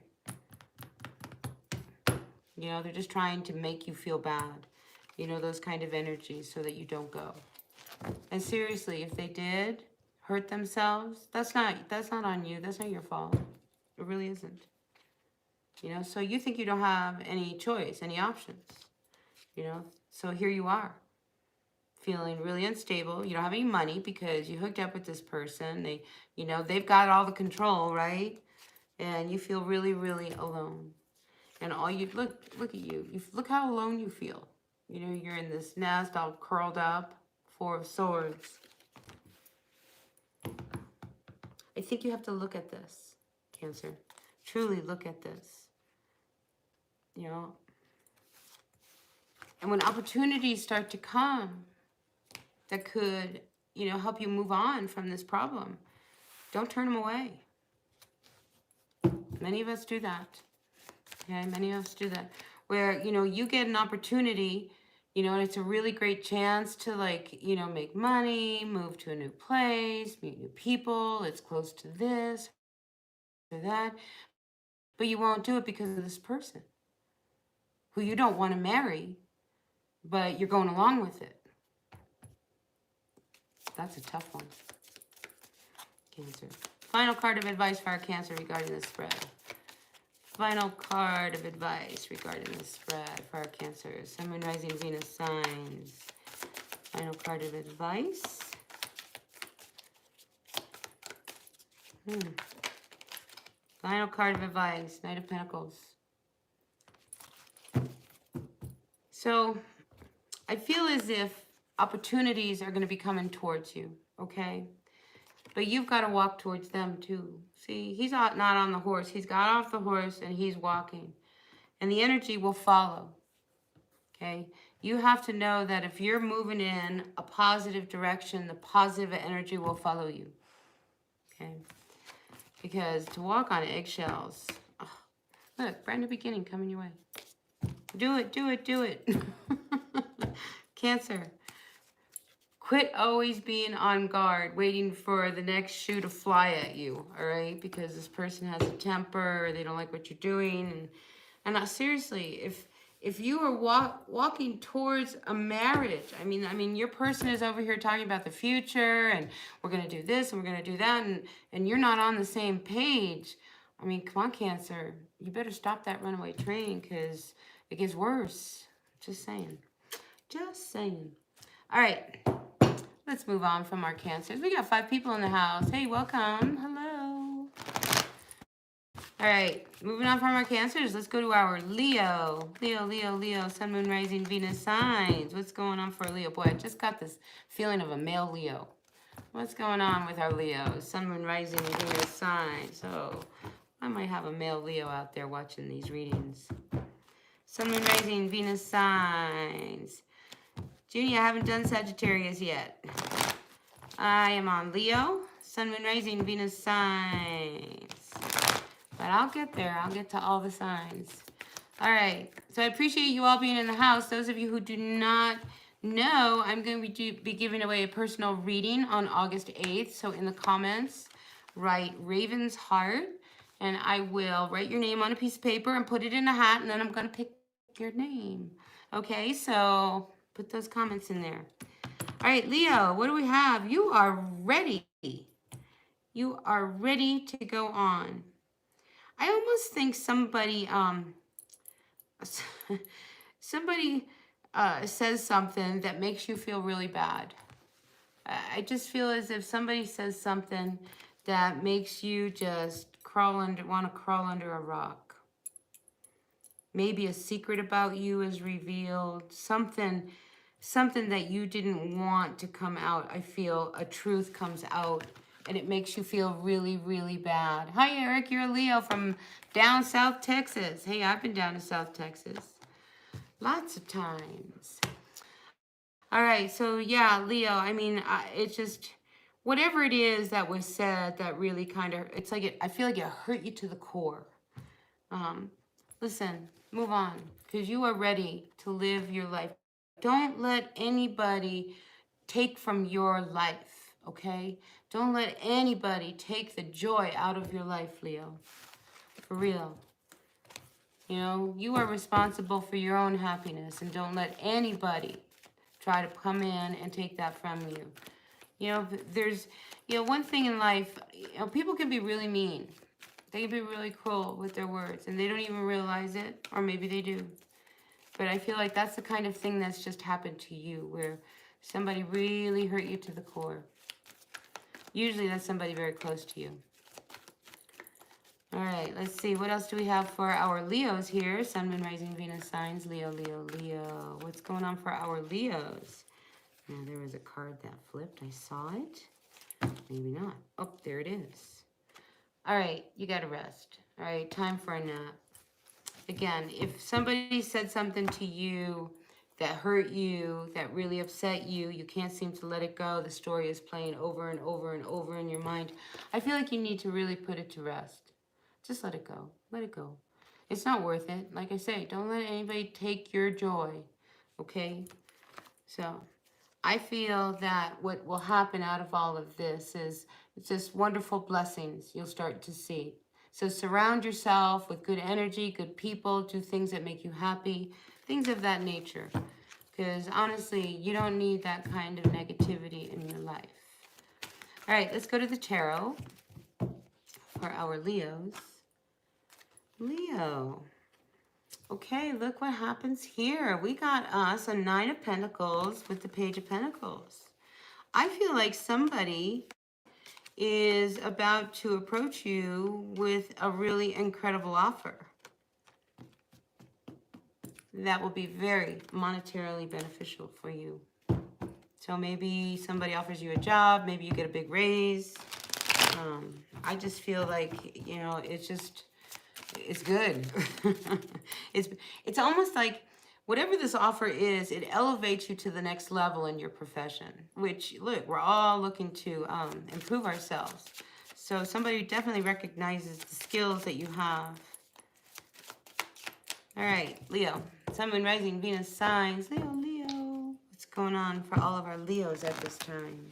You know, they're just trying to make you feel bad. You know, those kind of energies so that you don't go. And seriously, if they did hurt themselves, that's not on you. That's not your fault. It really isn't. You know, so you think you don't have any choice, any options. You know, so here you are, feeling really unstable. You don't have any money because you hooked up with this person. They, you know, they've got all the control, right? And you feel really, really alone. And all you, look at you. Look how alone you feel. You know, you're in this nest all curled up, Four of Swords. I think you have to look at this, Cancer. Truly look at this. You know, and when opportunities start to come that could, you know, help you move on from this problem, don't turn them away. Many of us do that. Okay, many of us do that. Where, you know, you get an opportunity, you know, and it's a really great chance to, like, you know, make money, move to a new place, meet new people, it's close to this or that, but you won't do it because of this person who you don't want to marry, but you're going along with it. That's a tough one, Cancer. Final card of advice for our Cancer regarding the spread. Final card of advice regarding the spread for our Cancer. Sun, Moon, Rising, Venus signs. Final card of advice. Final card of advice. Knight of Pentacles. So, I feel as if opportunities are going to be coming towards you, okay? But you've got to walk towards them too. See, he's not on the horse. He's got off the horse and he's walking. And the energy will follow, okay? You have to know that if you're moving in a positive direction, the positive energy will follow you, okay? Because to walk on eggshells, oh, look, brand new beginning coming your way. Do it, do it, do it. Cancer. Quit always being on guard, waiting for the next shoe to fly at you, all right? Because this person has a temper, or they don't like what you're doing. And seriously, if you are walking towards a marriage, I mean, your person is over here talking about the future, and we're going to do this, and we're going to do that, and you're not on the same page. I mean, come on, Cancer. You better stop that runaway train, because it gets worse. Just saying. Just saying. All right. Let's move on from our Cancers. We got 5 people in the house. Hey, welcome. Hello. All right, moving on from our Cancers, let's go to our Leo. Leo, Sun, Moon, Rising, Venus signs. What's going on for Leo? Boy, I just got this feeling of a male Leo. What's going on with our Leo? Sun, Moon, Rising, Venus signs. So I might have a male Leo out there watching these readings. Sun, Moon, Rising, Venus signs. Junie, I haven't done Sagittarius yet. I am on Leo, Sun, Moon, Rising, Venus signs. But I'll get there. I'll get to all the signs. All right. So I appreciate you all being in the house. Those of you who do not know, I'm going to be giving away a personal reading on August 8th. So in the comments, write Raven's Heart. And I will write your name on a piece of paper and put it in a hat. And then I'm going to pick your name. Okay, so put those comments in there. All right, Leo, what do we have? You are ready. You are ready to go on. I almost think somebody says something that makes you feel really bad. I just feel as if somebody says something that makes you just want to crawl under a rock. Maybe a secret about you is revealed. Something that you didn't want to come out. I feel a truth comes out and it makes you feel really, really bad. Hi, Eric. You're a Leo from down South Texas. Hey, I've been down to South Texas. Lots of times. All right, so yeah, Leo, I mean, it's just whatever it is that was said that really kind of, it's like, I feel like it hurt you to the core. Um, Listen, move on, because you are ready to live your life. Don't let anybody take from your life, okay? Don't let anybody take the joy out of your life, Leo. For real. You know, you are responsible for your own happiness, and don't let anybody try to come in and take that from you. You know, there's, one thing in life, people can be really mean. They can be really cruel with their words, and they don't even realize it, or maybe they do. But I feel like that's the kind of thing that's just happened to you, where somebody really hurt you to the core. Usually that's somebody very close to you. All right, let's see. What else do we have for our Leos here? Sun, Moon, Rising, Venus signs. Leo, Leo, Leo. What's going on for our Leos? Now, there was a card that flipped. I saw it. Maybe not. Oh, there it is. All right, you got to rest. All right, time for a nap. Again, if somebody said something to you that hurt you, that really upset you, you can't seem to let it go, the story is playing over and over and over in your mind, I feel like you need to really put it to rest. Just let it go. Let it go. It's not worth it. Like I say, don't let anybody take your joy, okay? So I feel that what will happen out of all of this is it's just wonderful blessings you'll start to see. So surround yourself with good energy, good people, do things that make you happy, things of that nature. Because honestly, you don't need that kind of negativity in your life. All right, let's go to the tarot for our Leos. Leo. Okay, look what happens here. We got us a Nine of Pentacles with the Page of Pentacles. I feel like somebody is about to approach you with a really incredible offer that will be very monetarily beneficial for you. So maybe somebody offers you a job, maybe you get a big raise. I just feel like, it's good. It's almost like whatever this offer is, it elevates you to the next level in your profession, which, look, we're all looking to improve ourselves. So somebody definitely recognizes the skills that you have. All right, Leo. Sun, Moon, Rising, Venus signs. Leo, Leo. What's going on for all of our Leos at this time?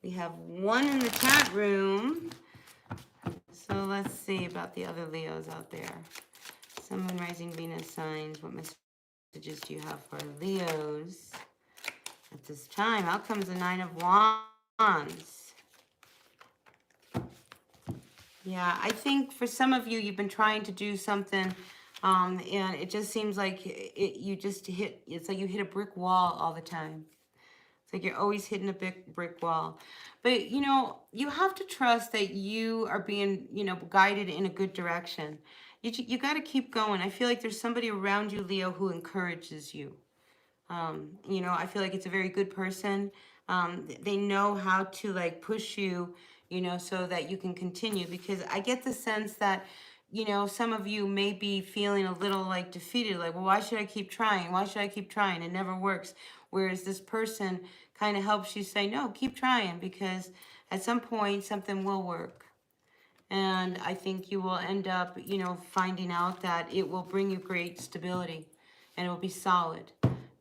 We have one in the chat room. So let's see about the other Leos out there. Sun, Moon, Rising, Venus signs. What messages do you have for Leos at this time? Out comes the Nine of Wands. Yeah, I think for some of you, you've been trying to do something, and it just seems like it's like you hit a brick wall all the time. It's like you're always hitting a big brick wall. But, you have to trust that you are being, guided in a good direction. You got to keep going. I feel like there's somebody around you, Leo, who encourages you. I feel like it's a very good person. They know how to, like, push you, so that you can continue. Because I get the sense that, some of you may be feeling a little, like, defeated. Like, well, why should I keep trying? Why should I keep trying? It never works. Whereas this person kind of helps you say, no, keep trying, because at some point something will work. And I think you will end up, finding out that it will bring you great stability and it will be solid,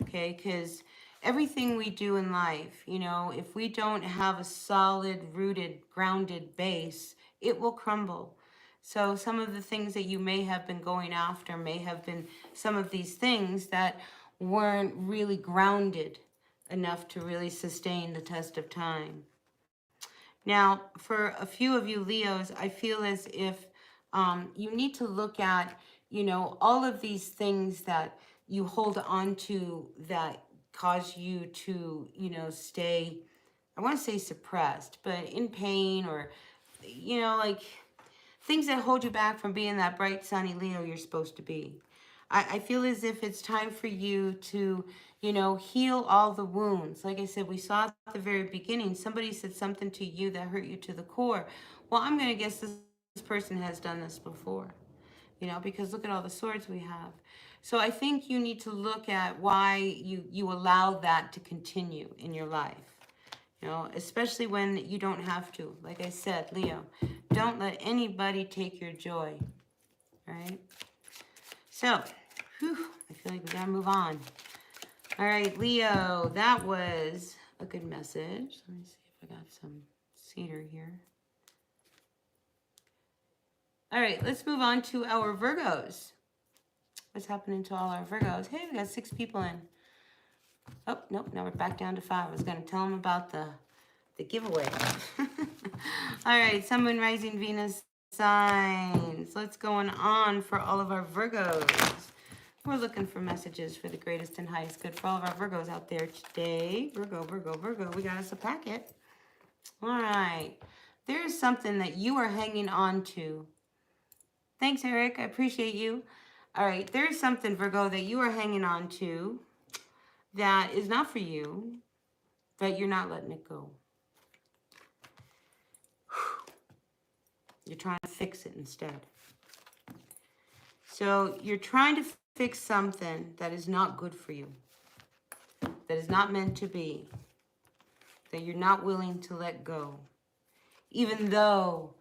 okay? Because everything we do in life, if we don't have a solid, rooted, grounded base, it will crumble. So some of the things that you may have been going after may have been some of these things that weren't really grounded enough to really sustain the test of time. Now, for a few of you Leos, I feel as if you need to look at, all of these things that you hold on to that cause you to, stay, I want to say suppressed, but in pain, or, like things that hold you back from being that bright, sunny Leo you're supposed to be. I feel as if it's time for you to, heal all the wounds. Like I said, we saw at the very beginning, somebody said something to you that hurt you to the core. Well, I'm going to guess this person has done this before, because look at all the swords we have. So I think you need to look at why you allow that to continue in your life. You know, especially when you don't have to. Like I said, Leo, don't let anybody take your joy. Right? So, whew, I feel like we gotta move on. All right, Leo, that was a good message. Let me see if I got some cedar here. All right, let's move on to our Virgos. What's happening to all our Virgos? Hey, we got 6 people in. Oh, nope, now we're back down to 5. I was going to tell them about the giveaway. All right, Sun, Moon, Rising, Venus signs. What's going on for all of our Virgos? We're looking for messages for the greatest and highest good for all of our Virgos out there today. Virgo, Virgo, Virgo. We got us a packet. All right. There is something that you are hanging on to. Thanks, Eric. I appreciate you. All right. There is something, Virgo, that you are hanging on to that is not for you, that you're not letting it go. You're trying to fix it instead. So you're trying to fix something that is not good for you, that is not meant to be, that you're not willing to let go. Even though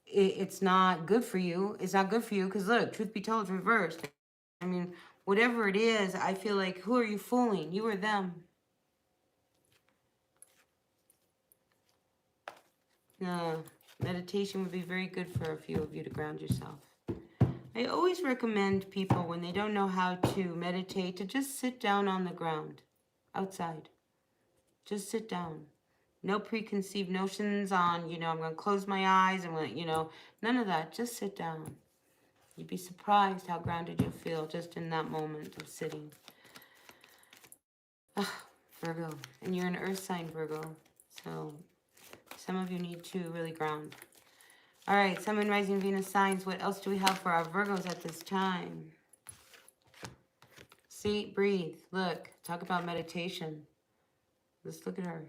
it's not good for you, it's not good for you because, look, truth be told, it's reversed. I mean, whatever it is, I feel like, who are you fooling? You or them? No, meditation would be very good for a few of you to ground yourself. I always recommend people, when they don't know how to meditate, to just sit down on the ground, outside. Just sit down. No preconceived notions on, I'm going to close my eyes. I'm going to, none of that. Just sit down. You'd be surprised how grounded you'll feel just in that moment of sitting. Virgo. And you're an earth sign, Virgo. So some of you need to really ground. All right, Sun, Moon, Rising, Venus signs. What else do we have for our Virgos at this time? See, breathe. Look, talk about meditation. Let's look at her.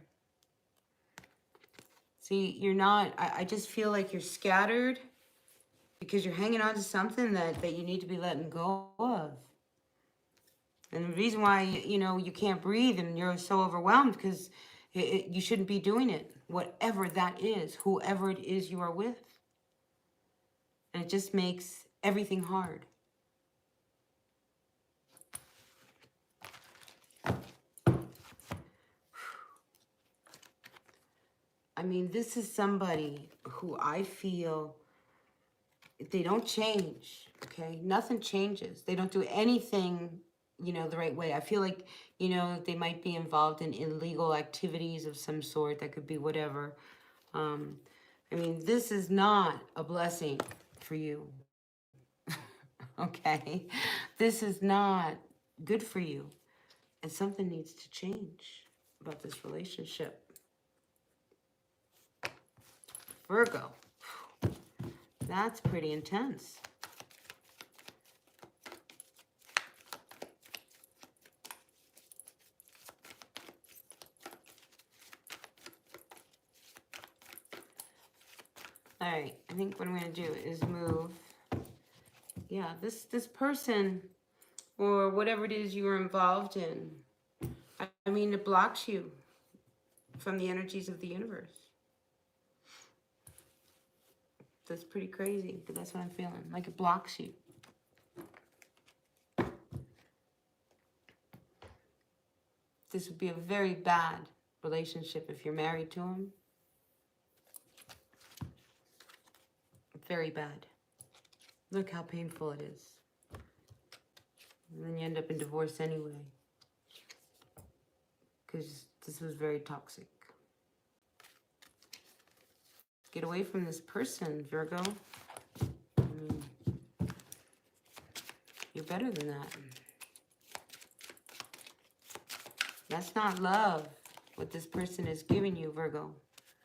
See, you're not, I just feel like you're scattered because you're hanging on to something that you need to be letting go of. And the reason why, you can't breathe and you're so overwhelmed because you shouldn't be doing it. Whatever that is, whoever it is you are with. And it just makes everything hard. I mean, this is somebody who I feel, they don't change, okay? Nothing changes. They don't do anything, the right way. I feel like, they might be involved in illegal activities of some sort. That could be whatever. I mean, this is not a blessing for you. Okay? This is not good for you. And something needs to change about this relationship. Virgo. That's pretty intense. All right, I think what I'm going to do is move. Yeah, this person or whatever it is you were involved in, I mean, it blocks you from the energies of the universe. That's pretty crazy, but that's what I'm feeling. Like it blocks you. This would be a very bad relationship if you're married to him. Very bad. Look how painful it is. And then you end up in divorce anyway. Because this was very toxic. Get away from this person, Virgo. I mean, you're better than that. That's not love, what this person is giving you, Virgo.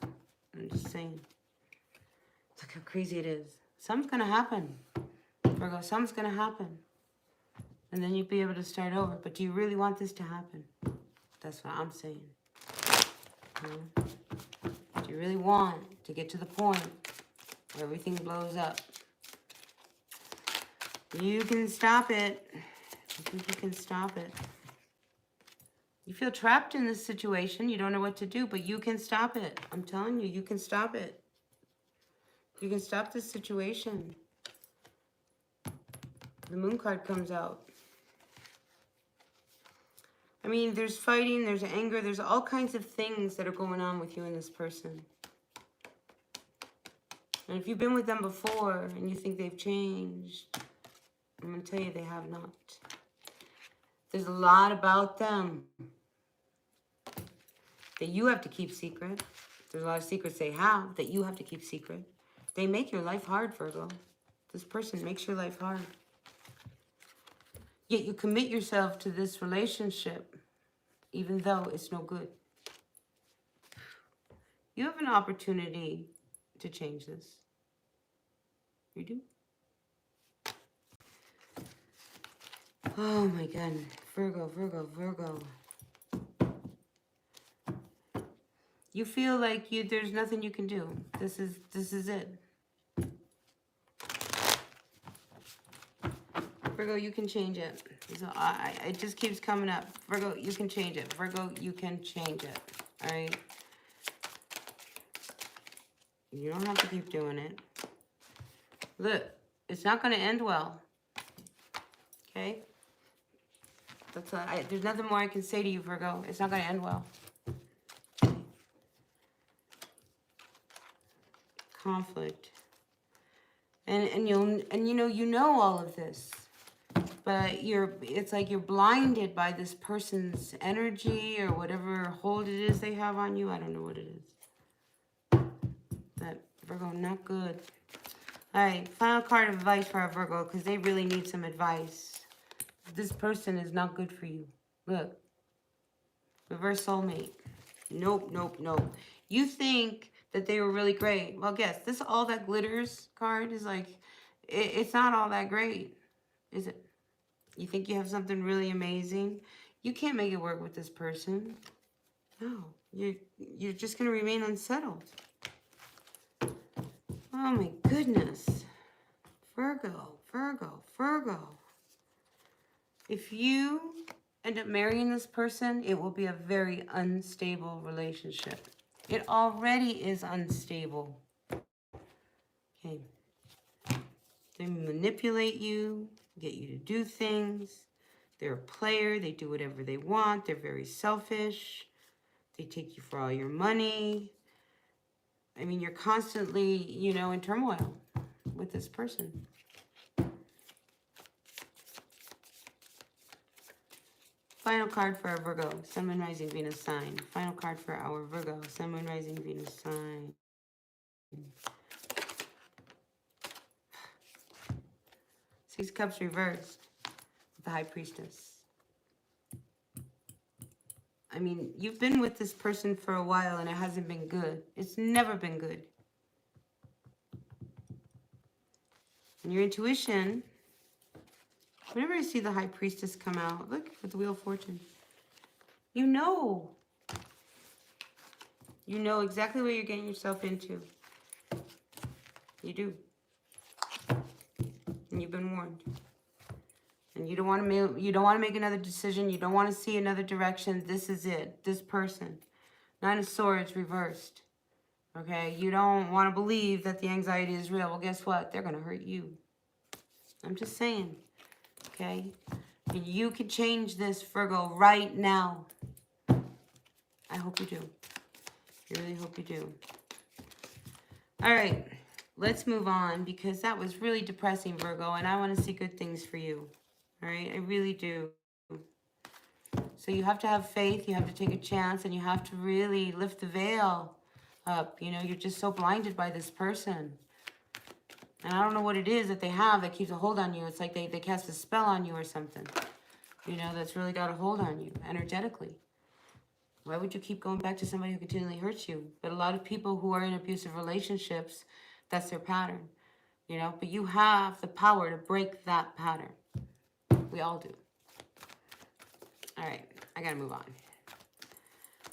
I'm just saying. Look how crazy it is. Something's going to happen, Virgo. Something's going to happen. And then you'll be able to start over. But do you really want this to happen? That's what I'm saying. Do you really want to get to the point where everything blows up? You can stop it. think you can stop it. You feel trapped in this situation. You don't know what to do, but you can stop it. I'm telling you, you can stop it. You can stop this situation. The Moon card comes out. I mean, there's fighting, there's anger, there's all kinds of things that are going on with you and this person. And if you've been with them before and you think they've changed, I'm going to tell you they have not. There's a lot about them that you have to keep secret. There's a lot of secrets they have that you have to keep secret. They make your life hard, Virgo. This person makes your life hard. Yet you commit yourself to this relationship, even though it's no good. You have an opportunity to change this. You do. Oh my God. Virgo, Virgo, Virgo. You feel like there's nothing you can do. This is it. Virgo, you can change it. So it just keeps coming up. Virgo, you can change it. Virgo, you can change it. All right? You don't have to keep doing it. Look, it's not going to end well. Okay? That's there's nothing more I can say to you, Virgo. It's not going to end well. Conflict. And you know all of this. But it's like you're blinded by this person's energy or whatever hold it is they have on you. I don't know what it is. But Virgo, not good. All right, final card of advice for our Virgo, because they really need some advice. This person is not good for you. Look. Reverse soulmate. Nope, nope, nope. You think that they were really great. Well, guess, this all that glitters card is like, it's not all that great, is it? You think you have something really amazing? You can't make it work with this person. No, you're just going to remain unsettled. Oh my goodness. Virgo, Virgo, Virgo. If you end up marrying this person, it will be a very unstable relationship. It already is unstable. Okay. They manipulate you, get you to do things. They're a player. They do whatever they want. They're very selfish. They take you for all your money. I mean, you're constantly, in turmoil with this person. Final card for our Virgo, Sun, Moon, Rising, Venus sign. Final card for our Virgo, Sun, Moon, Rising, Venus sign. Six of Cups reversed. The High Priestess. I mean, you've been with this person for a while and it hasn't been good. It's never been good. And your intuition, whenever I see the High Priestess come out, look with the Wheel of Fortune. You know exactly what you're getting yourself into. You do. And you've been warned. And you don't want to make another decision. You don't want to see another direction. This is it. This person. Nine of Swords reversed. Okay? You don't want to believe that the anxiety is real. Well, guess what? They're going to hurt you. I'm just saying. Okay? And you can change this, Virgo, right now. I hope you do. I really hope you do. All right. Let's move on, because that was really depressing, Virgo, and I want to see good things for you. All right? I really do. So you have to have faith. You have to take a chance, and you have to really lift the veil up. You're just so blinded by this person. And I don't know what it is that they have that keeps a hold on you. It's like they cast a spell on you or something. That's really got a hold on you energetically. Why would you keep going back to somebody who continually hurts you? But a lot of people who are in abusive relationships, that's their pattern. But you have the power to break that pattern. We all do. All right, I gotta move on.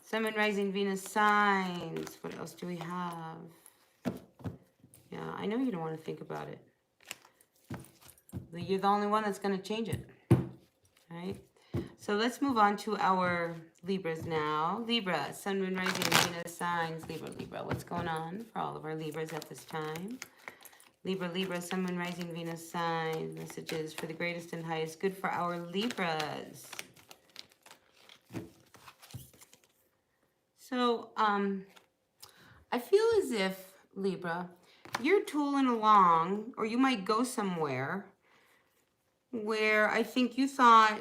Sun, Moon, Rising, Venus signs. What else do we have? Yeah, I know you don't want to think about it. But you're the only one that's going to change it. All right? So let's move on to our Libras now. Libra, Sun, Moon, Rising, Venus signs. Libra, Libra. What's going on for all of our Libras at this time? Libra, Libra, Sun, Moon, Rising, Venus signs. Messages for the greatest and highest good for our Libras. So, I feel as if, Libra, you're tooling along, or you might go somewhere where I think you thought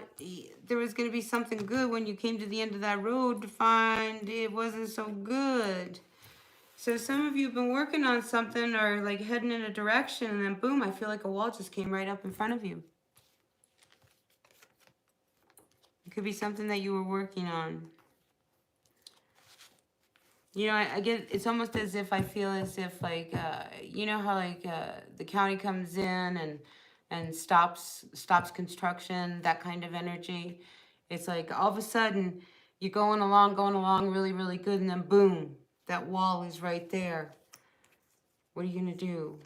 there was going to be something good when you came to the end of that road to find it wasn't so good. So some of you have been working on something or like heading in a direction, and then boom, I feel like a wall just came right up in front of you. It could be something that you were working on. You know, I get, it's almost as if I feel as if like, you know how like the county comes in and stops construction, that kind of energy. It's like all of a sudden you're going along really, really good, and then boom, that wall is right there. What are you gonna do?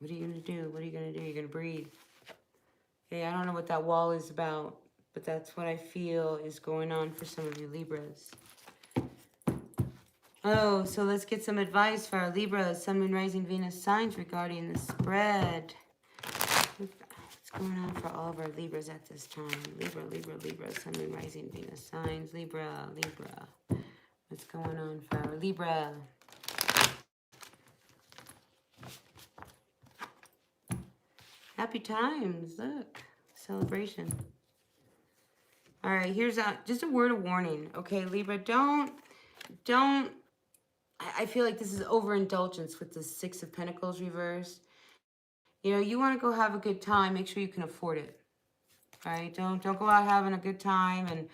What are you gonna do? What are you gonna do? You're gonna breathe. Okay, I don't know what that wall is about, but that's what I feel is going on for some of you Libras. Oh, so let's get some advice for our Libra, Sun, Moon, Rising, Venus signs regarding the spread. What's going on for all of our Libras at this time? Libra, Libra, Libra, Sun, Moon, Rising, Venus signs. Libra, Libra. What's going on for our Libra? Happy times. Look, celebration. All right, here's just a word of warning. Okay, Libra, don't. I feel like this is overindulgence with the Six of Pentacles reversed. You know, you want to go have a good time. Make sure you can afford it. All right? Don't go out having a good time and,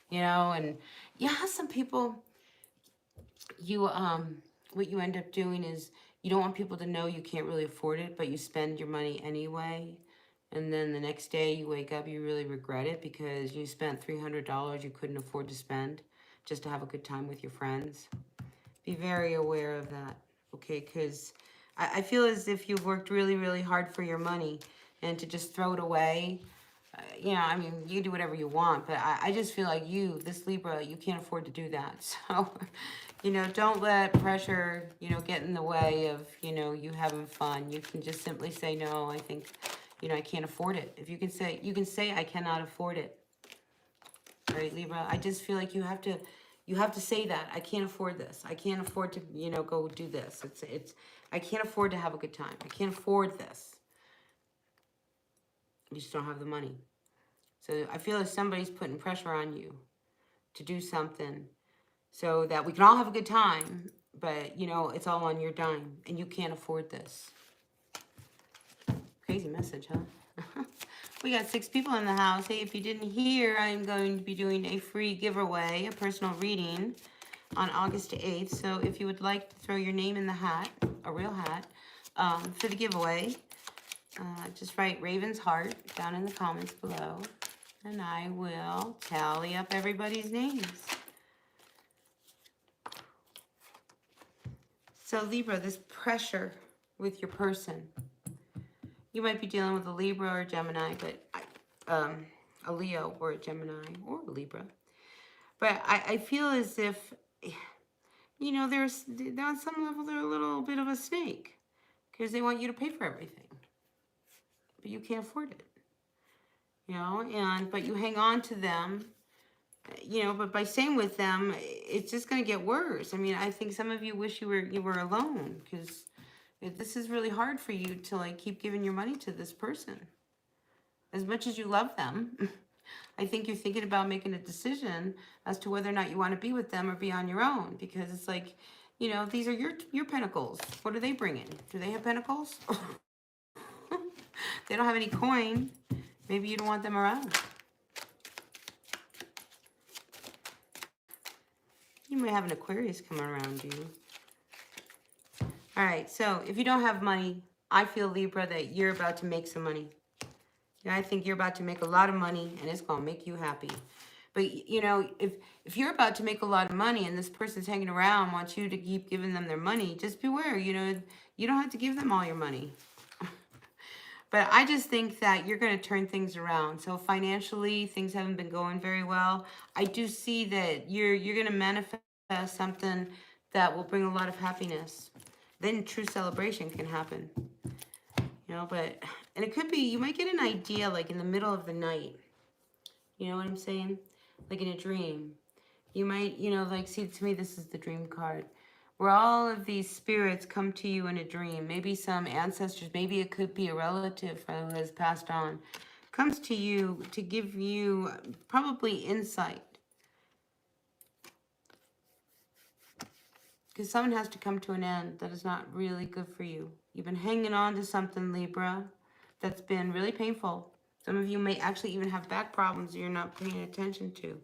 you know, and yeah, some people, you what you end up doing is you don't want people to know you can't really afford it, but you spend your money anyway. And then the next day you wake up, you really regret it because you spent $300 you couldn't afford to spend just to have a good time with your friends. Be very aware of that, okay? Because I feel as if you've worked really, really hard for your money, and to just throw it away, you know, I mean, you can do whatever you want, but I just feel like you, this Libra, you can't afford to do that. So, you know, don't let pressure, you know, get in the way of, you know, you having fun. You can just simply say, no, I think, you know, I can't afford it. If you can say, I cannot afford it. All right, Libra, I just feel like you have to say that. I can't afford this. I can't afford to, you know, go do this. I can't afford to have a good time. I can't afford this. You just don't have the money. So I feel like somebody's putting pressure on you to do something so that we can all have a good time, but, you know, it's all on your dime, and you can't afford this. Crazy message, huh? We got 6 people in the house. Hey, if you didn't hear, I'm going to be doing a free giveaway, a personal reading on August 8th. So if you would like to throw your name in the hat, a real hat, for the giveaway, just write Raven's Heart down in the comments below, and I will tally up everybody's names. So Libra, this pressure with your person. You might be dealing with a Libra or a Gemini, but a Leo or a Gemini or a Libra. But I feel as if, you know, on some level, they're a little bit of a snake because they want you to pay for everything. But you can't afford it, you know, but you hang on to them, you know, but by staying with them, it's just going to get worse. I mean, I think some of you wish you were alone because this is really hard for you to like keep giving your money to this person. As much as you love them, I think you're thinking about making a decision as to whether or not you want to be with them or be on your own, because it's like, you know, these are your pentacles. What are they bringing? Do they have pentacles? They don't have any coin. Maybe you don't want them around. You might have an Aquarius coming around you. All right, so if you don't have money, I feel, Libra, that you're about to make some money. I think you're about to make a lot of money, and it's going to make you happy. But, you know, if you're about to make a lot of money and this person's hanging around, wants you to keep giving them their money, just beware. You know, you don't have to give them all your money. But I just think that you're going to turn things around. So financially, things haven't been going very well. I do see that you're going to manifest something that will bring a lot of happiness. Then true celebration can happen. You know, and it could be, you might get an idea like in the middle of the night. You know what I'm saying? Like in a dream. You might, like, see, to me, this is the dream card. Where all of these spirits come to you in a dream. Maybe some ancestors, maybe it could be a relative who has passed on. Comes to you to give you probably insight. Because someone has to come to an end that is not really good for you. You've been hanging on to something, Libra, that's been really painful. Some of you may actually even have back problems you're not paying attention to.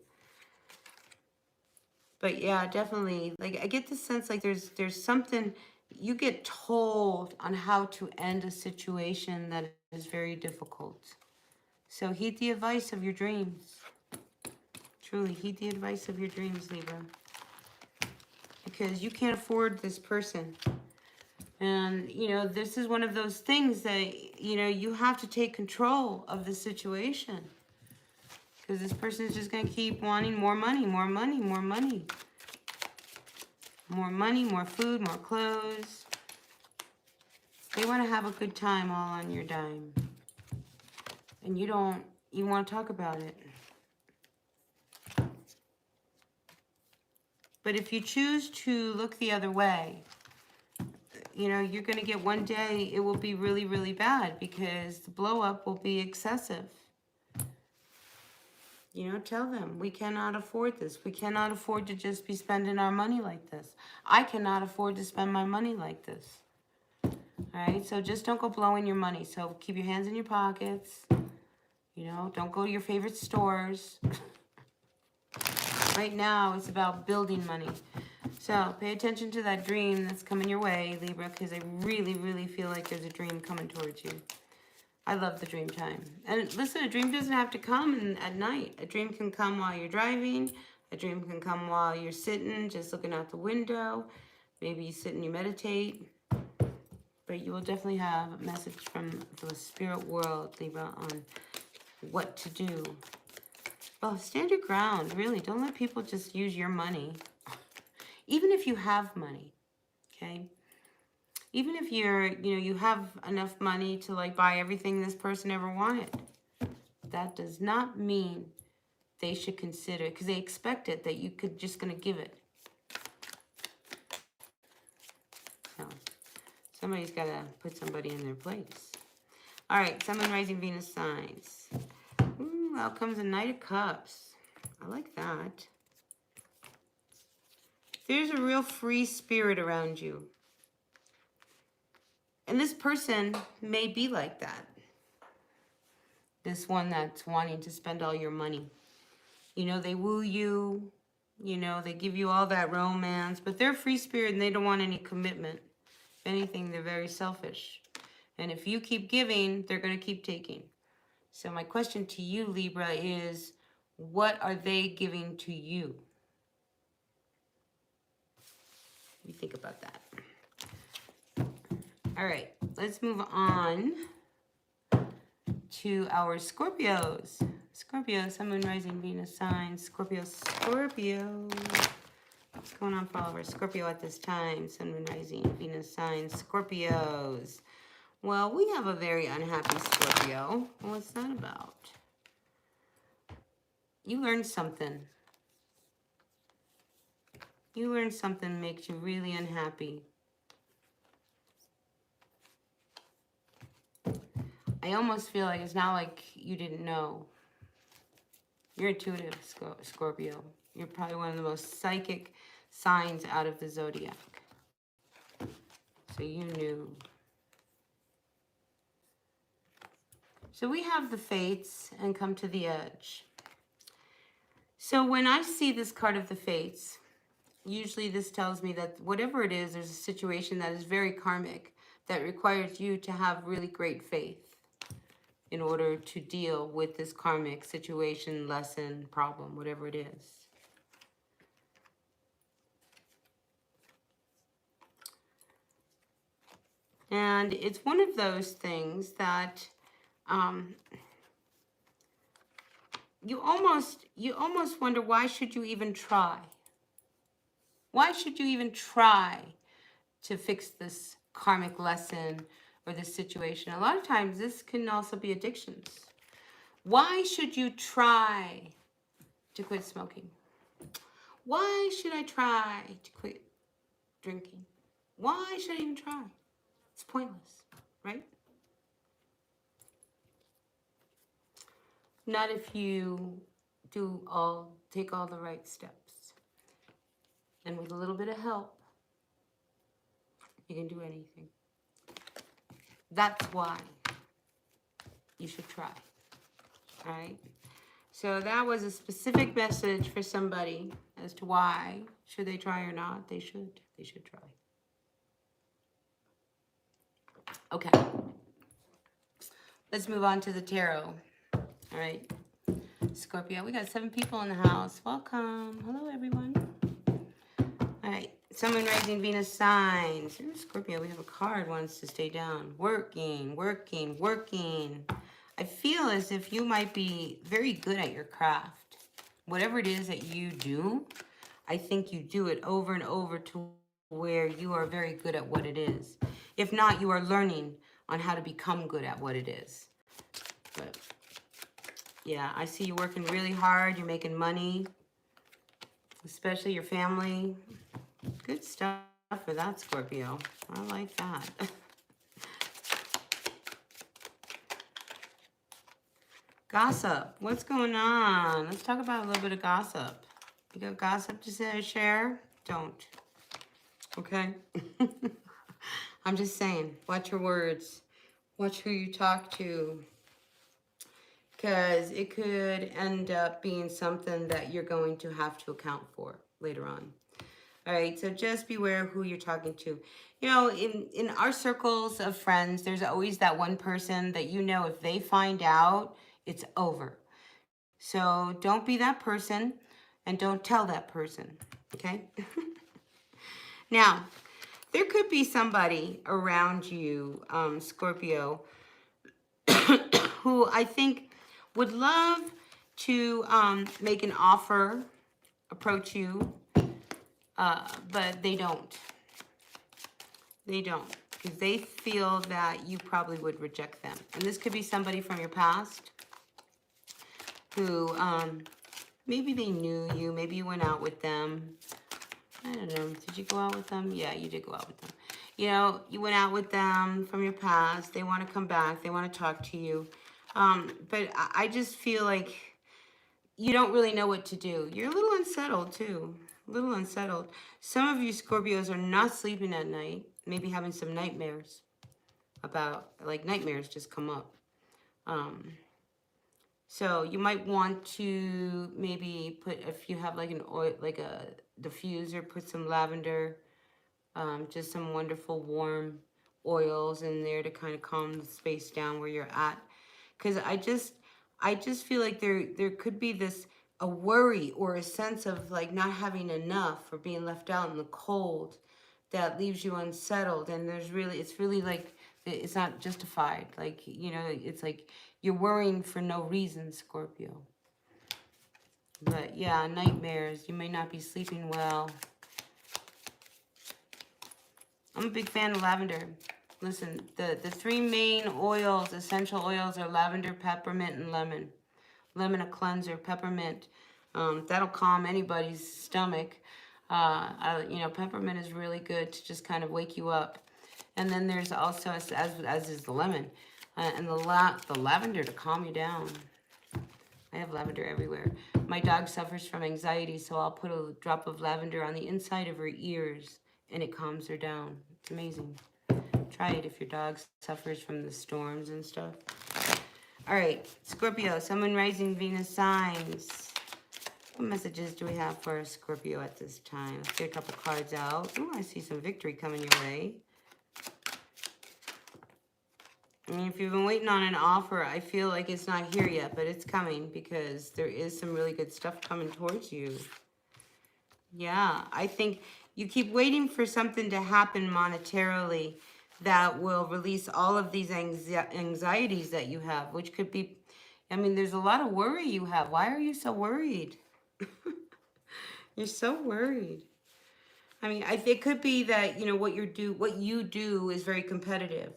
But yeah, definitely, like I get the sense like there's something, you get told on how to end a situation that is very difficult. So heed the advice of your dreams. Truly, heed the advice of your dreams, Libra. Because you can't afford this person. And, this is one of those things that, you have to take control of the situation. Because this person is just going to keep wanting more money, more money, more money. More money, more food, more clothes. They want to have a good time all on your dime. And you want to talk about it. But if you choose to look the other way, you're going to get one day, it will be really, really bad because the blow up will be excessive. Tell them, we cannot afford this. We cannot afford to just be spending our money like this. I cannot afford to spend my money like this. All right, so just don't go blowing your money. So keep your hands in your pockets. Don't go to your favorite stores. Right now, it's about building money. So pay attention to that dream that's coming your way, Libra, because I really, really feel like there's a dream coming towards you. I love the dream time. And listen, a dream doesn't have to come at night. A dream can come while you're driving. A dream can come while you're sitting, just looking out the window. Maybe you sit and you meditate. But you will definitely have a message from the spirit world, Libra, on what to do. Well, stand your ground, really. Don't let people just use your money. Even if you have money, okay? Even if you have enough money to like buy everything this person ever wanted, that does not mean they should consider it because they expect it that you could just gonna give it. So somebody's gotta put somebody in their place. All right, Sun, Moon, Rising, Venus signs. Ooh, out comes a Knight of Cups. I like that. There's a real free spirit around you. And this person may be like that. This one that's wanting to spend all your money. They woo you. They give you all that romance. But they're free spirit and they don't want any commitment. If anything, they're very selfish. And if you keep giving, they're going to keep taking. So my question to you, Libra, is what are they giving to you? You think about that. All right, let's move on to our Scorpios. Scorpio, Sun, Moon, Rising, Venus signs. Scorpio. What's going on for all of our Scorpio at this time? Sun, Moon, Rising, Venus signs. Scorpios. Well, we have a very unhappy Scorpio. What's that about? You learned something. You learned something that makes you really unhappy. I almost feel like it's not like you didn't know. You're intuitive, Scorpio. You're probably one of the most psychic signs out of the zodiac. So you knew. So we have the Fates and come to the edge. So when I see this card of the Fates, usually this tells me that whatever it is, there's a situation that is very karmic that requires you to have really great faith in order to deal with this karmic situation, lesson, problem, whatever it is. And it's one of those things that You almost wonder, why should you even try? Why should you even try to fix this karmic lesson or this situation? A lot of times this can also be addictions. Why should you try to quit smoking? Why should I try to quit drinking? Why should I even try? It's pointless, right? Not if you take all the right steps. And with a little bit of help, you can do anything. That's why you should try. All right? So that was a specific message for somebody as to why. Should they try or not? They should. They should try. Okay. Let's move on to the tarot. All right. Scorpio, we got 7 people in the house. Welcome. Hello, everyone. All right. Sun, Moon, Rising, Venus signs. Scorpio, we have a card wants to stay down. Working, working, working. I feel as if you might be very good at your craft. Whatever it is that you do, I think you do it over and over to where you are very good at what it is. If not, you are learning on how to become good at what it is. But yeah, I see you working really hard. You're making money, especially your family. Good stuff for that, Scorpio. I like that. Gossip. What's going on? Let's talk about a little bit of gossip. You got gossip to share? Don't. Okay? I'm just saying, watch your words. Watch who you talk to. Because it could end up being something that you're going to have to account for later on. All right, so just beware who you're talking to. You know, in our circles of friends, there's always that one person that you know if they find out, it's over. So don't be that person and don't tell that person, okay? Now, there could be somebody around you, Scorpio, who I think would love to make an offer, approach you, but they don't. They don't, because they feel that you probably would reject them. And this could be somebody from your past who maybe they knew you, maybe you went out with them. I don't know, did you go out with them? Yeah, you did go out with them. You know, you went out with them from your past. They want to come back. They want to talk to you. But I just feel like you don't really know what to do. You're a little unsettled, too. A little unsettled. Some of you Scorpios are not sleeping at night. Maybe having some nightmares about, like nightmares just come up. So you might want to maybe put, if you have like an oil, like a diffuser, put some lavender, just some wonderful warm oils in there to kind of calm the space down where you're at. Because I just feel like there could be a worry or a sense of like not having enough or being left out in the cold that leaves you unsettled. And it's really like, it's not justified. Like, you know, it's like you're worrying for no reason, Scorpio. But yeah, nightmares. You may not be sleeping well. I'm a big fan of lavender. Listen, the 3 main oils, essential oils, are lavender, peppermint, and lemon. Lemon, a cleanser, peppermint. That'll calm anybody's stomach. You know, peppermint is really good to just kind of wake you up. And then there's also, as is the lemon, and the lavender to calm you down. I have lavender everywhere. My dog suffers from anxiety, so I'll put a drop of lavender on the inside of her ears, and it calms her down. It's amazing. Try it if your dog suffers from the storms and stuff. All right, Scorpio, Sun, Moon, Rising, Venus signs. What messages do we have for Scorpio at this time? Let's get a couple cards out. Ooh, I see some victory coming your way. I mean, if you've been waiting on an offer, I feel like it's not here yet, but it's coming because there is some really good stuff coming towards you. Yeah, I think you keep waiting for something to happen monetarily, that will release all of these anxieties that you have, which could be, I mean, there's a lot of worry you have. Why are you so worried? You're so worried. I mean, it could be that, you know, what you do is very competitive.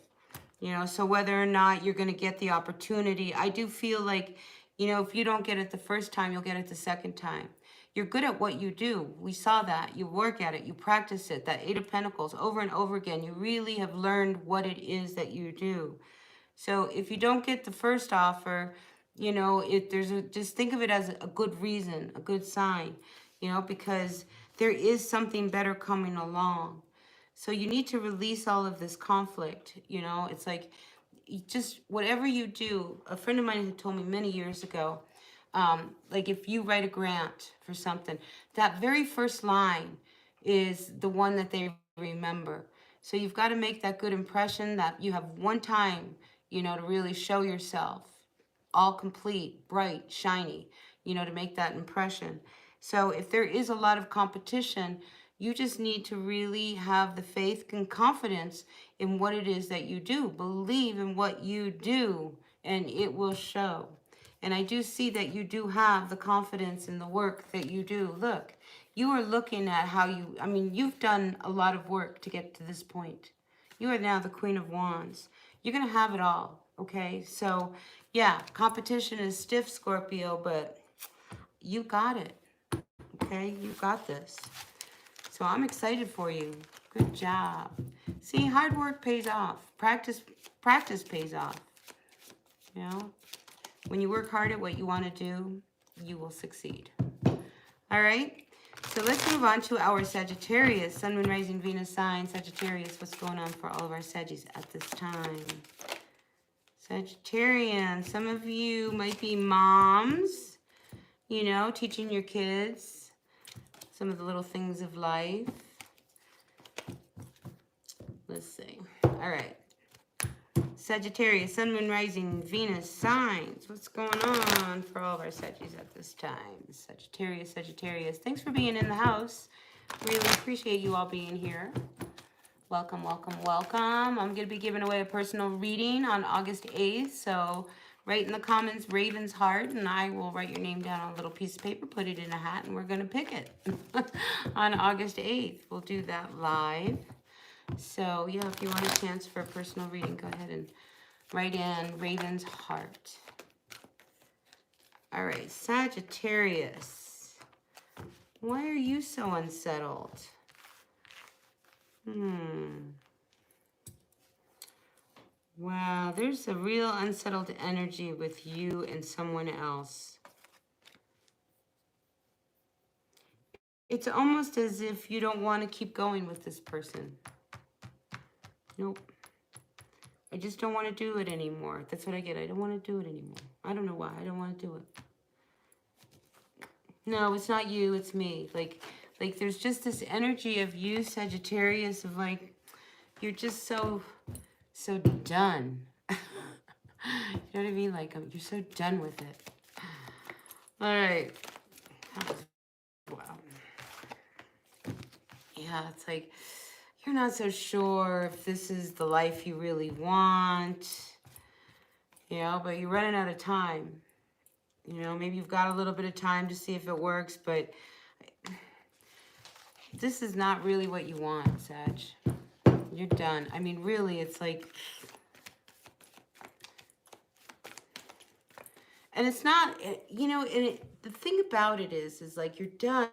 You know, so whether or not you're going to get the opportunity, I do feel like, you know, if you don't get it the first time, you'll get it the second time. You're good at what you do. We saw that. You work at it. You practice it. That Eight of Pentacles over and over again. You really have learned what it is that you do. So if you don't get the first offer, you know, just think of it as a good reason, a good sign, you know, because there is something better coming along. So you need to release all of this conflict, you know. It's like, just whatever you do. A friend of mine had told me many years ago, like if you write a grant for something, that very first line is the one that they remember. So you've got to make that good impression, that you have one time, you know, to really show yourself all complete, bright, shiny, you know, to make that impression. So if there is a lot of competition, you just need to really have the faith and confidence in what it is that you do. Believe in what you do, and it will show. And I do see that you do have the confidence in the work that you do. Look, you are looking at how you, I mean, you've done a lot of work to get to this point. You are now the Queen of Wands. You're going to have it all, okay? So, yeah, competition is stiff, Scorpio, but you got it, okay? You got this. So I'm excited for you. Good job. See, hard work pays off. Practice pays off. You know, when you work hard at what you want to do, you will succeed. All right. So let's move on to our Sagittarius, Sun, Moon, Rising, Venus sign. Sagittarius, what's going on for all of our Saggis at this time? Sagittarian, some of you might be moms, you know, teaching your kids some of the little things of life. Let's see. All right. Sagittarius, Sun, Moon, Rising, Venus signs. What's going on for all of our Saggis at this time? Sagittarius, Sagittarius. Thanks for being in the house. Really appreciate you all being here. Welcome, welcome, welcome. I'm going to be giving away a personal reading on August 8th. So write in the comments Raven's Heart, and I will write your name down on a little piece of paper, put it in a hat, and we're going to pick it on August 8th. We'll do that live. So, yeah, if you want a chance for a personal reading, go ahead and write in Raven's Heart. All right, Sagittarius. Why are you so unsettled? Wow, there's a real unsettled energy with you and someone else. It's almost as if you don't want to keep going with this person. Nope. I just don't want to do it anymore. That's what I get. I don't want to do it anymore. I don't know why. I don't want to do it. No, it's not you. It's me. Like there's just this energy of you, Sagittarius, of like, you're just so done. You know what I mean? Like, you're so done with it. All right. Wow. Yeah, it's like, you're not so sure if this is the life you really want, you know, but you're running out of time. You know, maybe you've got a little bit of time to see if it works, but this is not really what you want, Sag. You're done. I mean, really, it's like, and it's not, you know, and the thing about it is like, you're done,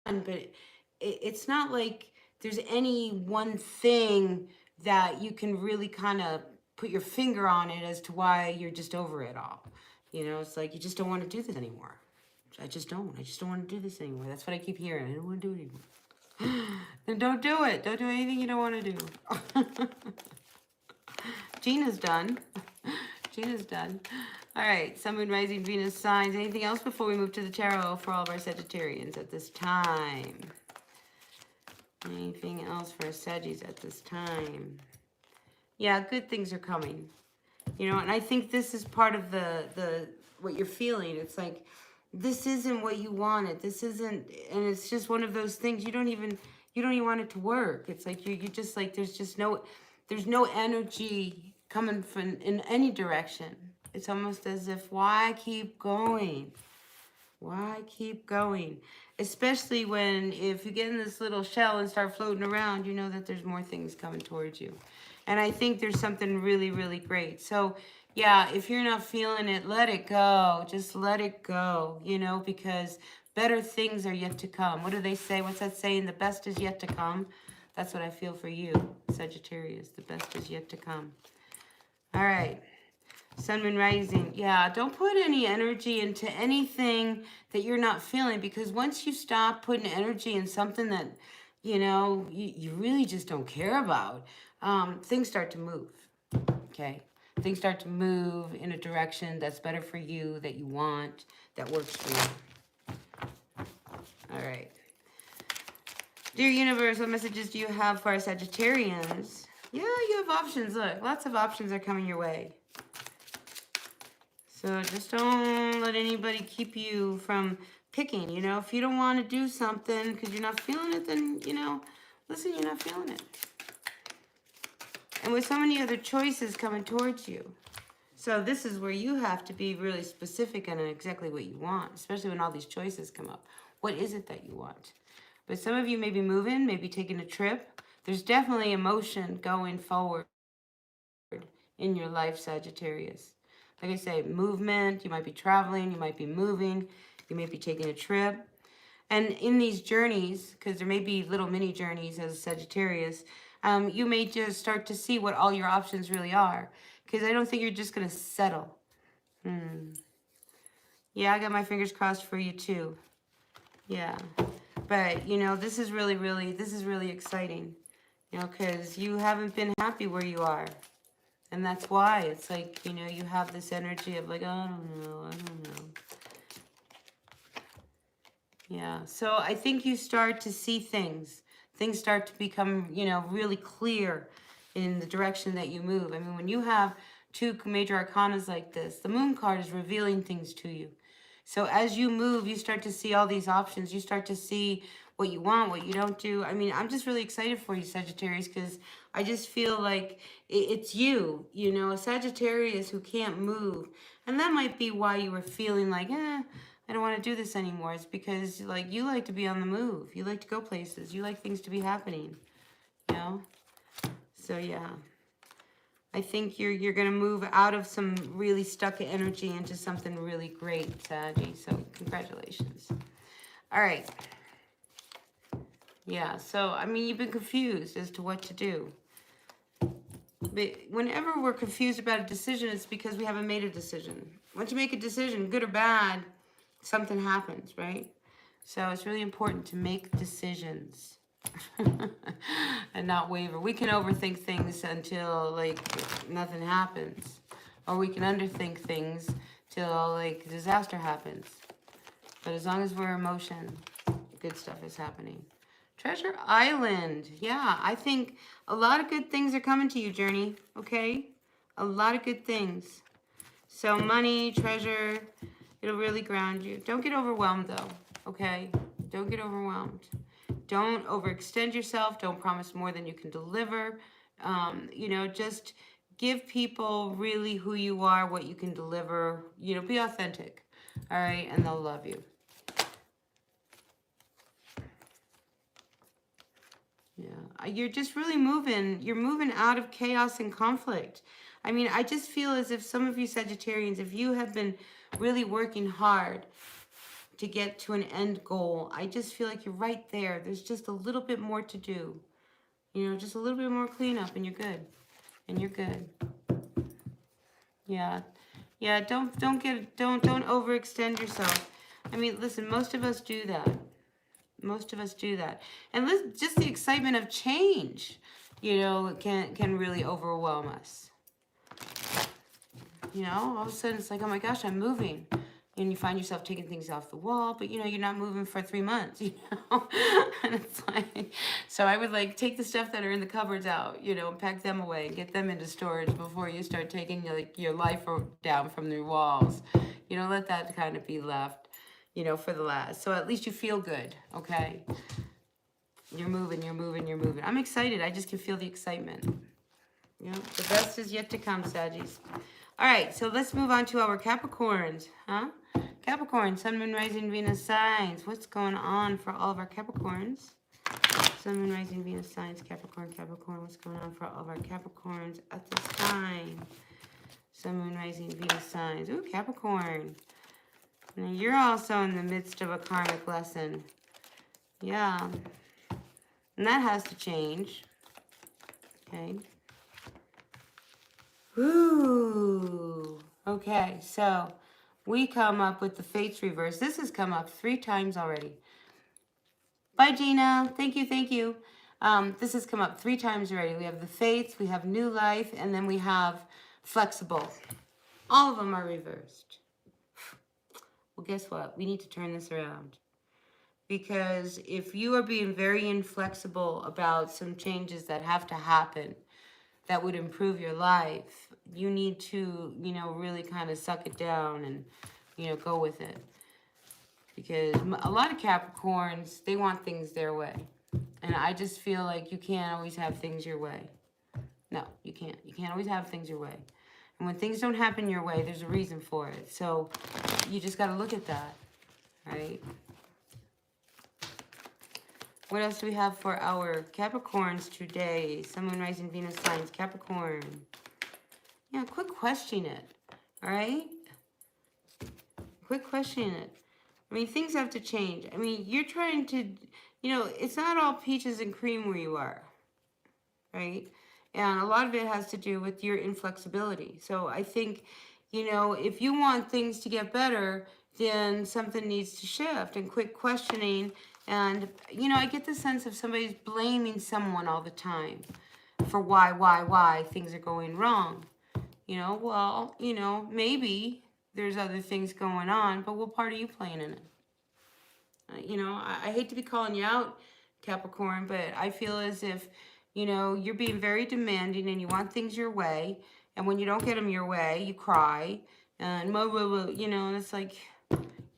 but it's not like there's any one thing that you can really kind of put your finger on it as to why you're just over it all. You know, it's like, you just don't want to do this anymore. I just don't want to do this anymore. That's what I keep hearing. I don't want to do it anymore. Then don't do it. Don't do anything you don't want to do. Gina's done. Gina's done. All right, Sun, Moon, Rising, Venus signs. Anything else before we move to the tarot for all of our Sagittarians at this time? Anything else for our Saggies at this time? Yeah, good things are coming. You know, and I think this is part of the what you're feeling. It's like, this isn't what you wanted. This isn't, and it's just one of those things you don't even want it to work. It's like you just like, there's there's no energy coming from in any direction. It's almost as if, why keep going? Why keep going? Especially when, if you get in this little shell and start floating around, you know that there's more things coming towards you. And I think there's something really, really great. So, yeah, if you're not feeling it, let it go. Just let it go, you know, because better things are yet to come. What do they say? What's that saying? The best is yet to come. That's what I feel for you, Sagittarius. The best is yet to come. All right. Sun, Moon, Rising. Yeah, don't put any energy into anything that you're not feeling, because once you stop putting energy in something that, you know, you really just don't care about, things start to move, okay? Things start to move in a direction that's better for you, that you want, that works for you. All right. Dear Universe, what messages do you have for our Sagittarians? Yeah, you have options. Look, lots of options are coming your way. So just don't let anybody keep you from picking, you know. If you don't want to do something because you're not feeling it, then, you know, listen, you're not feeling it. And with so many other choices coming towards you. So this is where you have to be really specific on exactly what you want, especially when all these choices come up. What is it that you want? But some of you may be moving, maybe taking a trip. There's definitely emotion going forward in your life, Sagittarius. Like I say, movement, you might be traveling, you might be moving, you may be taking a trip. And in these journeys, because there may be little mini journeys as a Sagittarius, you may just start to see what all your options really are. Because I don't think you're just going to settle. Yeah, I got my fingers crossed for you too. Yeah. But, you know, this is really exciting. You know, because you haven't been happy where you are. And that's why it's like, you know, you have this energy of like, oh, I don't know. Yeah, so I think you start to see things. Things start to become, you know, really clear in the direction that you move. I mean, when you have two major arcanas like this, the moon card is revealing things to you. So as you move, you start to see all these options. You start to see what you want, what you don't do. I mean, I'm just really excited for you, Sagittarius, because I just feel like it's you, you know, a Sagittarius who can't move. And that might be why you were feeling like, I don't want to do this anymore. It's because, like, you like to be on the move. You like to go places. You like things to be happening, you know? So, yeah. I think you're going to move out of some really stuck energy into something really great, Saggy. So, congratulations. All right. Yeah, so, I mean, you've been confused as to what to do. But whenever we're confused about a decision, it's because we haven't made a decision. Once you make a decision, good or bad, something happens, right? So it's really important to make decisions and not waver. We can overthink things until, like, nothing happens. Or we can underthink things till, like, disaster happens. But as long as we're in motion, good stuff is happening. Treasure Island. Yeah, I think a lot of good things are coming to you, Journey. Okay? A lot of good things. So money, treasure, it'll really ground you. Don't get overwhelmed, though. Okay? Don't get overwhelmed. Don't overextend yourself. Don't promise more than you can deliver. You know, just give people really who you are, what you can deliver. You know, be authentic. All right? And they'll love you. Yeah, you're just really moving. You're moving out of chaos and conflict. I mean, I just feel as if some of you Sagittarians, if you have been really working hard to get to an end goal, I just feel like you're right there. There's just a little bit more to do. You know, just a little bit more cleanup and you're good. And you're good. Yeah. Yeah, don't overextend yourself. I mean, listen, most of us do that. Most of us do that. And just the excitement of change, you know, can really overwhelm us. You know, all of a sudden it's like, oh my gosh, I'm moving. And you find yourself taking things off the wall, but, you know, you're not moving for 3 months, you know. And it's like, so I would, like, take the stuff that are in the cupboards out, you know, and pack them away and get them into storage before you start taking, like, your life down from the walls. You know, let that kind of be left, you know, for the last. So at least you feel good, okay? You're moving, you're moving, you're moving. I'm excited. I just can feel the excitement. You know, the best is yet to come, Saggies. All right, so let's move on to our Capricorns, huh? Capricorn, Sun, Moon, Rising, Venus signs. What's going on for all of our Capricorns? Sun, Moon, Rising, Venus signs, Capricorn, Capricorn. What's going on for all of our Capricorns at this time? Sun, Moon, Rising, Venus signs. Ooh, Capricorn. And you're also in the midst of a karmic lesson. Yeah. And that has to change. Okay. Ooh. Okay, so we come up with the Fates reverse. This has come up 3 times already. Bye, Gina. Thank you, thank you. This has come up 3 times already. We have the Fates, we have New Life, and then we have Flexible. All of them are reversed. Well, guess what? We need to turn this around. Because if you are being very inflexible about some changes that have to happen that would improve your life, you need to, you know, really kind of suck it down and, you know, go with it. Because a lot of Capricorns, they want things their way. And I just feel like you can't always have things your way. No, you can't. You can't always have things your way. And when things don't happen your way, there's a reason for it. So you just got to look at that, right? What else do we have for our Capricorns today? Sun, Moon, Rising, Venus signs, Capricorn. Yeah, quit questioning it, all right? Quit questioning it. I mean, things have to change. I mean, you're trying to, you know, it's not all peaches and cream where you are, right? And a lot of it has to do with your inflexibility. So I think, you know, if you want things to get better, then something needs to shift and quit questioning. And, you know, I get the sense of somebody's blaming someone all the time for why things are going wrong. You know, well, you know, maybe there's other things going on, but what part are you playing in it? You know, I hate to be calling you out, Capricorn, but I feel as if, you know, you're being very demanding and you want things your way. And when you don't get them your way, you cry. And, you know, and it's like,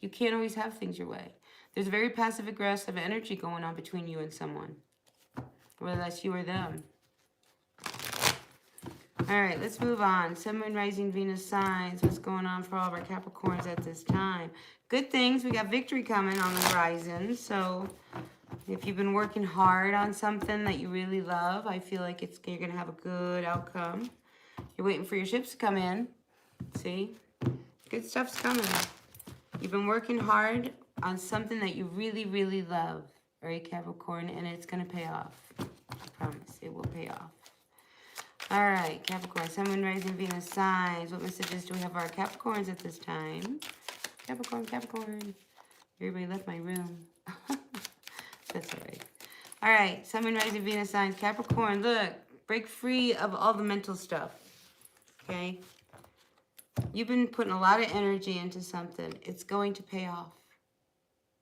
you can't always have things your way. There's a very passive-aggressive energy going on between you and someone. Whether that's you or them. All right, let's move on. Sun, Moon, Rising, Venus signs. What's going on for all of our Capricorns at this time? Good things. We got victory coming on the horizon. So if you've been working hard on something that you really love, I feel like you're going to have a good outcome. You're waiting for your ships to come in. See? Good stuff's coming. You've been working hard on something that you really, really love. All right, Capricorn, and it's going to pay off. I promise. It will pay off. All right, Capricorn, Sun, Moon, Rising, Venus signs. What messages do we have for our Capricorns at this time? Capricorn, Capricorn. Everybody left my room. That's all right. All right, Sun, Moon, Rising, Venus signs. Capricorn, look, break free of all the mental stuff, okay? You've been putting a lot of energy into something. It's going to pay off,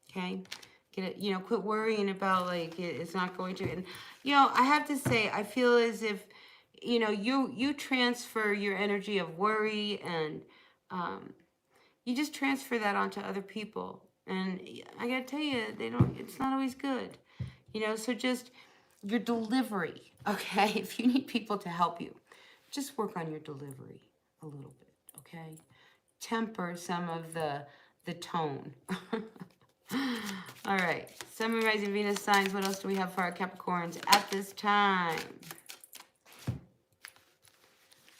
okay? Get it, you know, quit worrying about, like, it's not going to. And, you know, I have to say, I feel as if, you know, you transfer your energy of worry and you just transfer that onto other people. And I gotta tell you, it's not always good. You know, so just your delivery, okay? If you need people to help you, just work on your delivery a little bit, okay? Temper some of the tone. All right, Sun, Moon, Rising, Venus signs. What else do we have for our Capricorns at this time?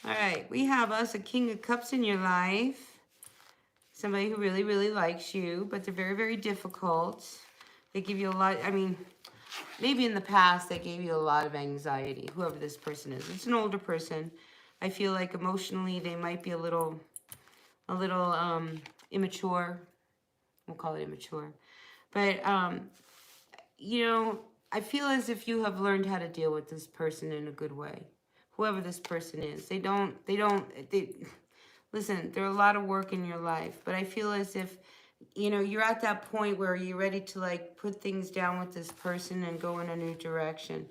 All right, we have us a King of Cups in your life. Somebody who really, really likes you, but they're very, very difficult. They give you a lot, I mean, maybe in the past they gave you a lot of anxiety, whoever this person is. It's an older person. I feel like emotionally they might be a little immature. We'll call it immature. But, you know, I feel as if you have learned how to deal with this person in a good way. Whoever this person is, listen, there's a lot of work in your life, but I feel as if, you know, you're at that point where you're ready to, like, put things down with this person and go in a new direction.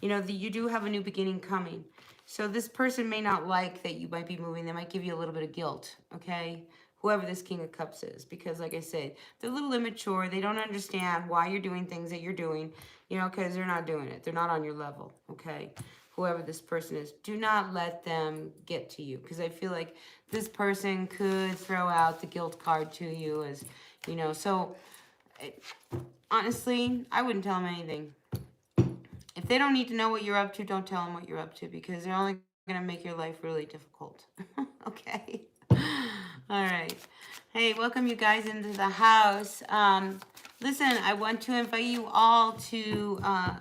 You know, you do have a new beginning coming. So this person may not like that you might be moving. They might give you a little bit of guilt, okay? whoever this King of Cups is, because like I said, they're a little immature. They don't understand why you're doing things that you're doing, you know, because they're not doing it. They're not on your level, okay? Whoever this person is, do not let them get to you, because I feel like this person could throw out the guilt card to you as, you know, so honestly, I wouldn't tell them anything. If they don't need to know what you're up to, don't tell them what you're up to, because they're only going to make your life really difficult. Okay? All right. Hey, welcome you guys into the house. Listen, I want to invite you all to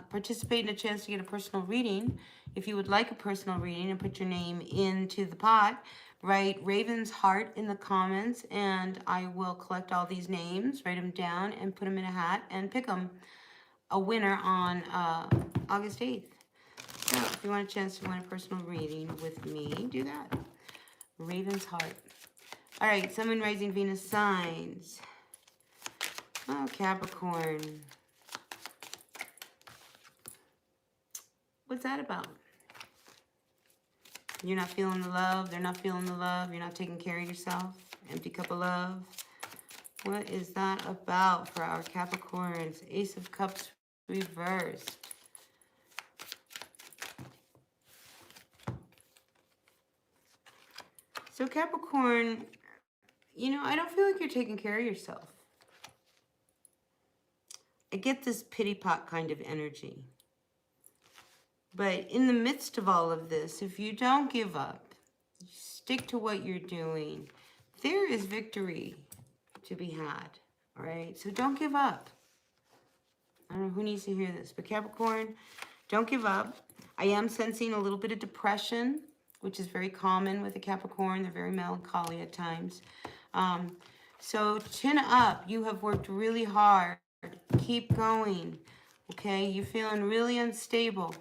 participate in a chance to get a personal reading. If you would like a personal reading and put your name into the pot, write Raven's Heart in the comments, and I will collect all these names, write them down, and put them in a hat and pick them a winner on August 8th. So if you want a chance to win a personal reading with me, do that. Raven's Heart. All right, Sun, Moon, Rising, Venus signs. Oh, Capricorn. What's that about? You're not feeling the love. They're not feeling the love. You're not taking care of yourself. Empty cup of love. What is that about for our Capricorns? Ace of Cups reversed. So Capricorn, you know, I don't feel like you're taking care of yourself. I get this pity pot kind of energy. But in the midst of all of this, if you don't give up, stick to what you're doing, there is victory to be had, all right? So don't give up. I don't know who needs to hear this, but Capricorn, don't give up. I am sensing a little bit of depression, which is very common with a Capricorn. They're very melancholy at times. So chin up. You have worked really hard. Keep going, okay? You're feeling really unstable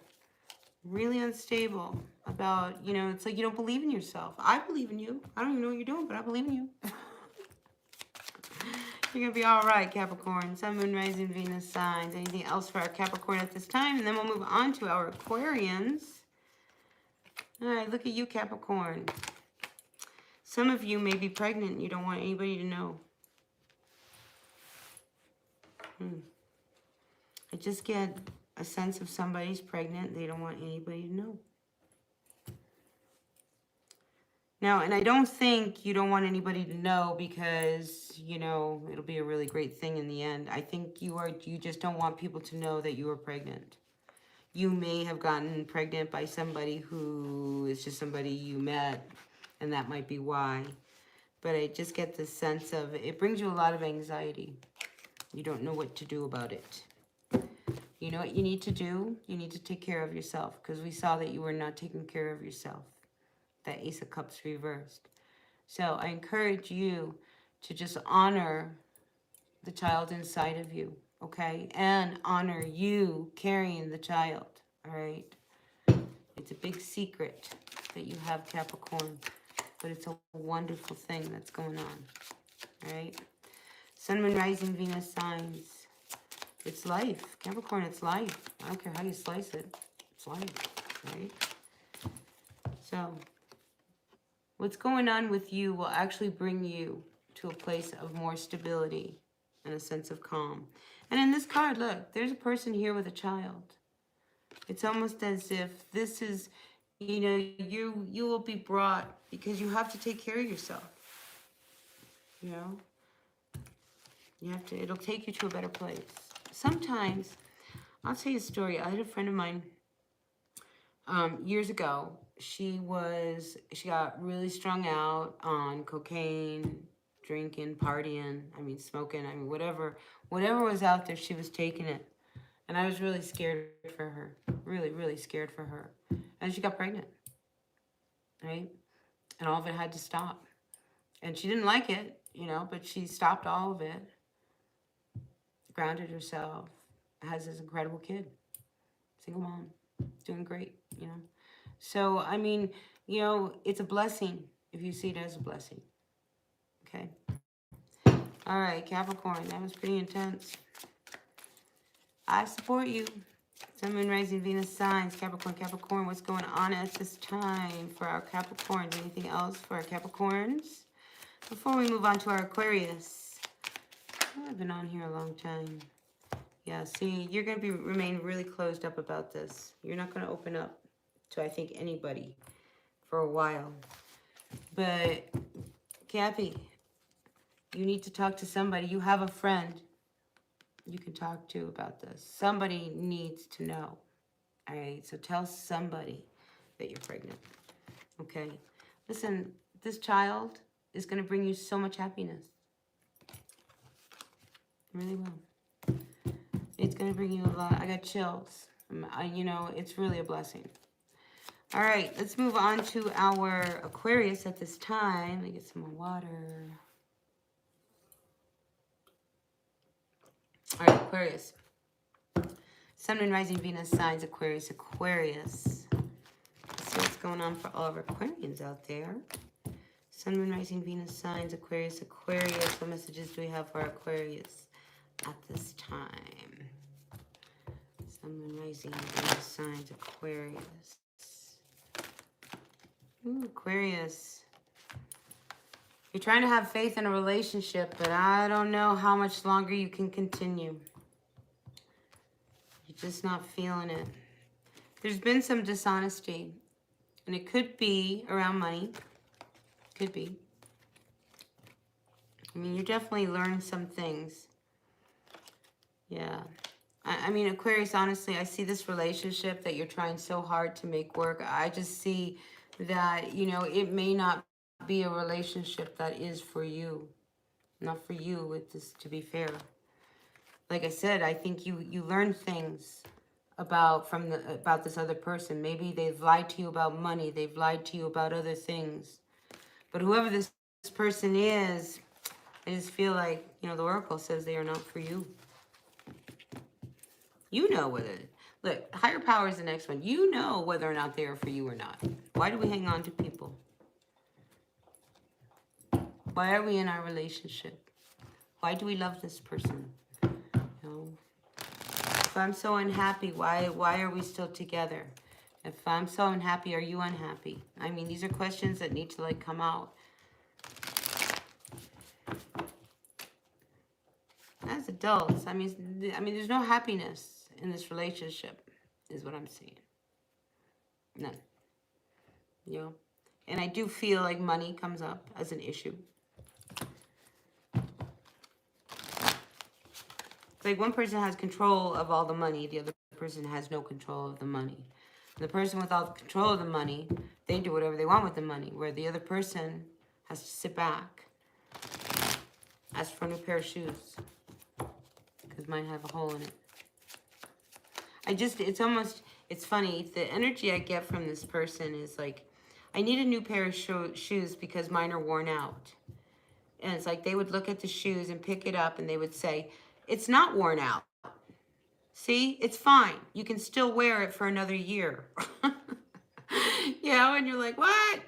about, you know, it's like you don't believe in yourself. I believe in you. I don't even know what you're doing, but I believe in you. You're going to be all right, Capricorn. Sun, Moon, Rising, Venus signs. Anything else for our Capricorn at this time? And then we'll move on to our Aquarians. All right, look at you, Capricorn. Some of you may be pregnant and you don't want anybody to know. I just get a sense of somebody's pregnant. They don't want anybody to know. Now, and I don't think you don't want anybody to know because, you know, it'll be a really great thing in the end. I think you just don't want people to know that you are pregnant. You may have gotten pregnant by somebody who is just somebody you met, and that might be why. But I just get this sense of, it brings you a lot of anxiety. You don't know what to do about it. You know what you need to do? You need to take care of yourself, because we saw that you were not taking care of yourself. That Ace of Cups reversed. So I encourage you to just honor the child inside of you, okay? And honor you carrying the child, all right? It's a big secret that you have, Capricorn, but it's a wonderful thing that's going on, all right? Sun, Moon, Rising, Venus signs. It's life. Capricorn, it's life. I don't care how you slice it. It's life, right? So what's going on with you will actually bring you to a place of more stability and a sense of calm. And in this card, look, there's a person here with a child. It's almost as if this is, you know, you will be brought, because you have to take care of yourself. You know? You have to, it'll take you to a better place. Sometimes, I'll tell you a story. I had a friend of mine years ago. She got really strung out on cocaine, drinking, partying, smoking, whatever was out there, she was taking it. And I was really scared for her, really, really scared for her. And she got pregnant, right? And all of it had to stop. And she didn't like it, you know, but she stopped all of it, grounded herself, has this incredible kid, single mom, doing great, you know. So, you know, it's a blessing if you see it as a blessing. Okay. All right, Capricorn, that was pretty intense. I support you. Sun, Moon, Rising, Venus signs. Capricorn, what's going on at this time for our Capricorns? Anything else for our Capricorns? Before we move on to our Aquarius, oh, I've been on here a long time. Yeah, see, you're going to remain really closed up about this. You're not going to open up to, I think, anybody for a while. But, Cappy, you need to talk to somebody. You have a friend you can talk to about this. Somebody needs to know. All right, so tell somebody that you're pregnant. Okay? Listen, this child is going to bring you so much happiness. It really will. It's going to bring you a lot. I got chills. You know, it's really a blessing. All right, let's move on to our Aquarius at this time. Let me get some more water. All right, Aquarius. Sun and rising Venus signs, Aquarius, Aquarius. Let's see what's going on for all of our Aquarians out there. Sun, Moon, Rising, Venus signs, Aquarius, Aquarius. What messages do we have for Aquarius at this time? Sun, Moon, Rising, Venus signs, Aquarius. Ooh, Aquarius. You're trying to have faith in a relationship, but I don't know how much longer you can continue. You're just not feeling it. There's been some dishonesty, and it could be around money. Could be. I mean, you definitely learned some things. Yeah. I mean, Aquarius, honestly, I see this relationship that you're trying so hard to make work. I just see that, you know, it may not be a relationship that is for you. Not for you, with this, to be fair. Like I said, I think you learn things about this other person. Maybe they've lied to you about money. They've lied to you about other things. But whoever this person is, I just feel like, you know, the Oracle says they are not for you. You know whether, look, higher power is the next one. You know whether or not they are for you or not. Why do we hang on to people? Why are we in our relationship? Why do we love this person? You know, if I'm so unhappy, why are we still together? If I'm so unhappy, are you unhappy? I mean, these are questions that need to, like, come out. As adults, I mean, there's no happiness in this relationship, is what I'm saying. None. You know? And I do feel like money comes up as an issue. Like, one person has control of all the money, the other person has no control of the money. The person with all the control of the money, they do whatever they want with the money, where the other person has to sit back, ask for a new pair of shoes, because mine have a hole in it. It's funny, the energy I get from this person is like, I need a new pair of shoes because mine are worn out. And it's like they would look at the shoes and pick it up and they would say, it's not worn out. See, it's fine. You can still wear it for another year. Yeah, and you're like, what?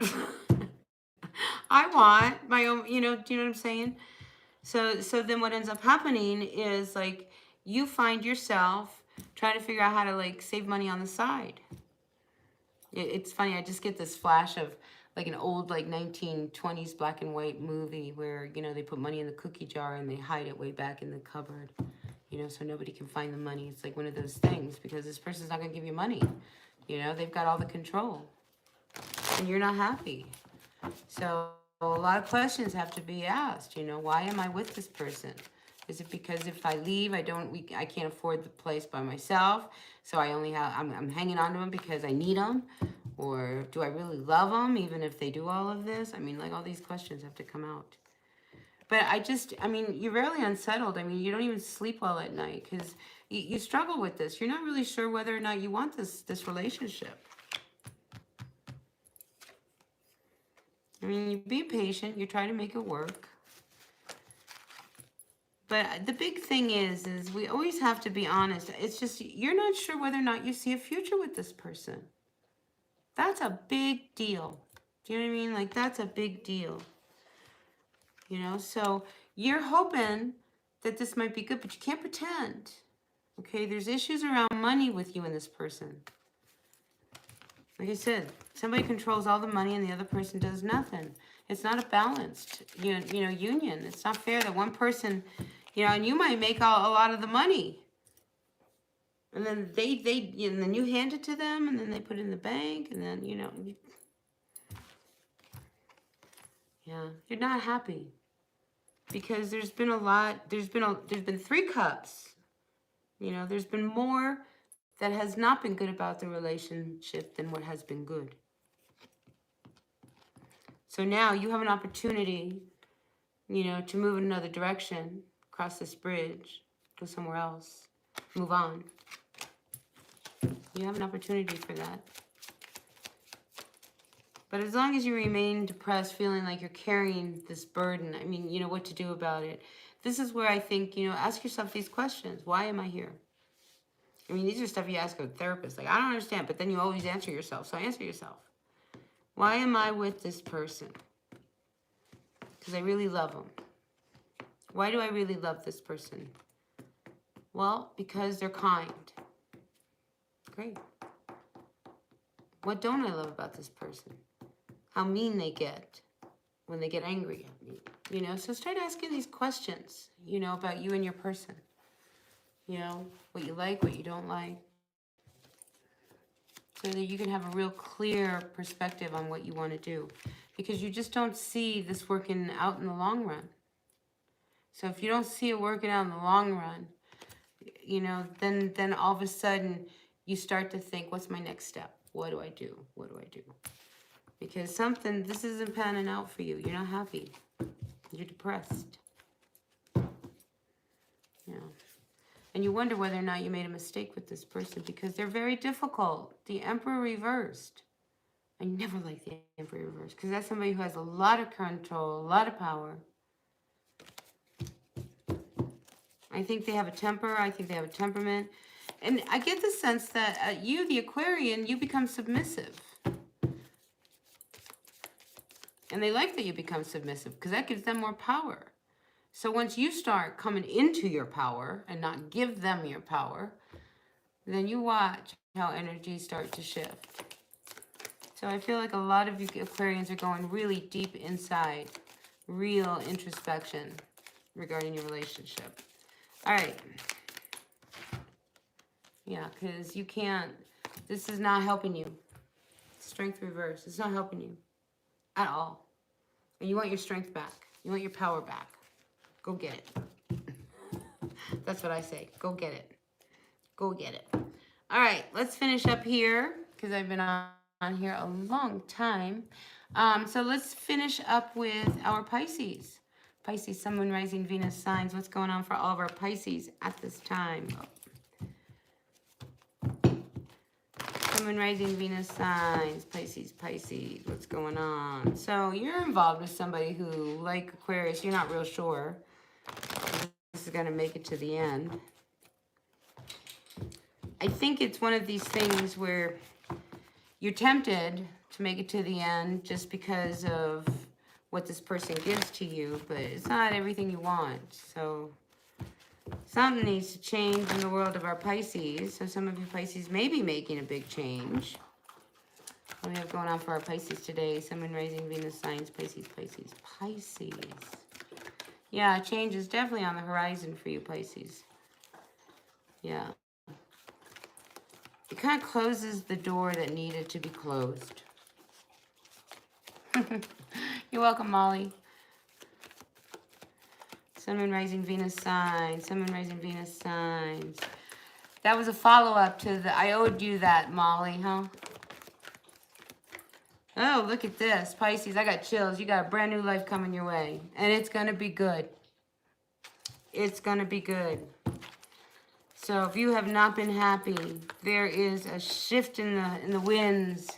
I want my own, you know, do you know what I'm saying? So then what ends up happening is, like, you find yourself trying to figure out how to, like, save money on the side. It's funny, I just get this flash of, like, an old, like, 1920s black and white movie where, you know, they put money in the cookie jar and they hide it way back in the cupboard, you know, so nobody can find the money. It's like one of those things, because this person's not going to give you money. You know, they've got all the control. And you're not happy. So a lot of questions have to be asked, you know, why am I with this person? Is it because if I leave, I can't afford the place by myself, so I'm hanging on to them because I need them? Or do I really love them even if they do all of this? I mean, like, all these questions have to come out. But I mean, you're rarely unsettled. I mean, you don't even sleep well at night because you struggle with this. You're not really sure whether or not you want this relationship. I mean, you be patient. You try to make it work. But the big thing is we always have to be honest. It's just you're not sure whether or not you see a future with this person. That's a big deal. Do you know what I mean? Like, that's a big deal. You know, so you're hoping that this might be good, but you can't pretend. Okay, there's issues around money with you and this person. Like I said, somebody controls all the money and the other person does nothing. It's not a balanced, union. It's not fair that one person, and you might make a lot of the money. And then and then you hand it to them, and then they put it in the bank, and then, yeah, you're not happy. Because there's been a lot, there's been 3 cups. There's been more that has not been good about the relationship than what has been good. So now you have an opportunity, to move in another direction, cross this bridge, go somewhere else, move on. You have an opportunity for that. But as long as you remain depressed, feeling like you're carrying this burden, I mean, what to do about it. This is where I think, ask yourself these questions. Why am I here? I mean, these are stuff you ask a therapist. Like, I don't understand, but then you always answer yourself. So answer yourself. Why am I with this person? Because I really love them. Why do I really love this person? Well, because they're kind. Great. What don't I love about this person? How mean they get when they get angry at me. So start asking these questions, about you and your person. What you like, what you don't like. So that you can have a real clear perspective on what you want to do. Because you just don't see this working out in the long run. So if you don't see it working out in the long run, then all of a sudden you start to think, what's my next step? What do I do? What do I do? Because this isn't panning out for you. You're not happy. You're depressed. And you wonder whether or not you made a mistake with this person because they're very difficult. The Emperor reversed. I never like the Emperor reversed because that's somebody who has a lot of control, a lot of power. I think they have a temper. I think they have a temperament. And I get the sense that you, the Aquarian, you become submissive. And they like that you become submissive because that gives them more power. So once you start coming into your power and not give them your power, then you watch how energies start to shift. So I feel like a lot of you Aquarians are going really deep inside, real introspection regarding your relationship. All right. Yeah, because you can't, this is not helping you. Strength reverse, it's not helping you at all. And you want your strength back. You want your power back. Go get it. That's what I say. Go get it. Go get it. All right, let's finish up here because I've been on here a long time. So let's finish up with our Pisces. Pisces, Sun, Moon, Rising, Venus signs. What's going on for all of our Pisces at this time? Sun, Moon, Rising, Venus signs. Pisces, Pisces. What's going on? So you're involved with somebody who, like Aquarius, you're not real sure this is going to make it to the end. I think it's one of these things where you're tempted to make it to the end just because of what this person gives to you, but it's not everything you want. So something needs to change in the world of our Pisces. So some of you Pisces may be making a big change. What do we have going on for our Pisces today? Sun, Moon, Rising, Venus signs, Pisces, Pisces, Pisces. Yeah, change is definitely on the horizon for you, Pisces. Yeah. It kind of closes the door that needed to be closed. You're welcome, Molly. Sun, Moon, Rising, Venus signs. Sun, Moon, Rising, Venus signs. That was a follow-up to the... I owed you that, Molly, huh? Oh, look at this. Pisces, I got chills. You got a brand new life coming your way. And it's going to be good. It's going to be good. So if you have not been happy, there is a shift in the winds.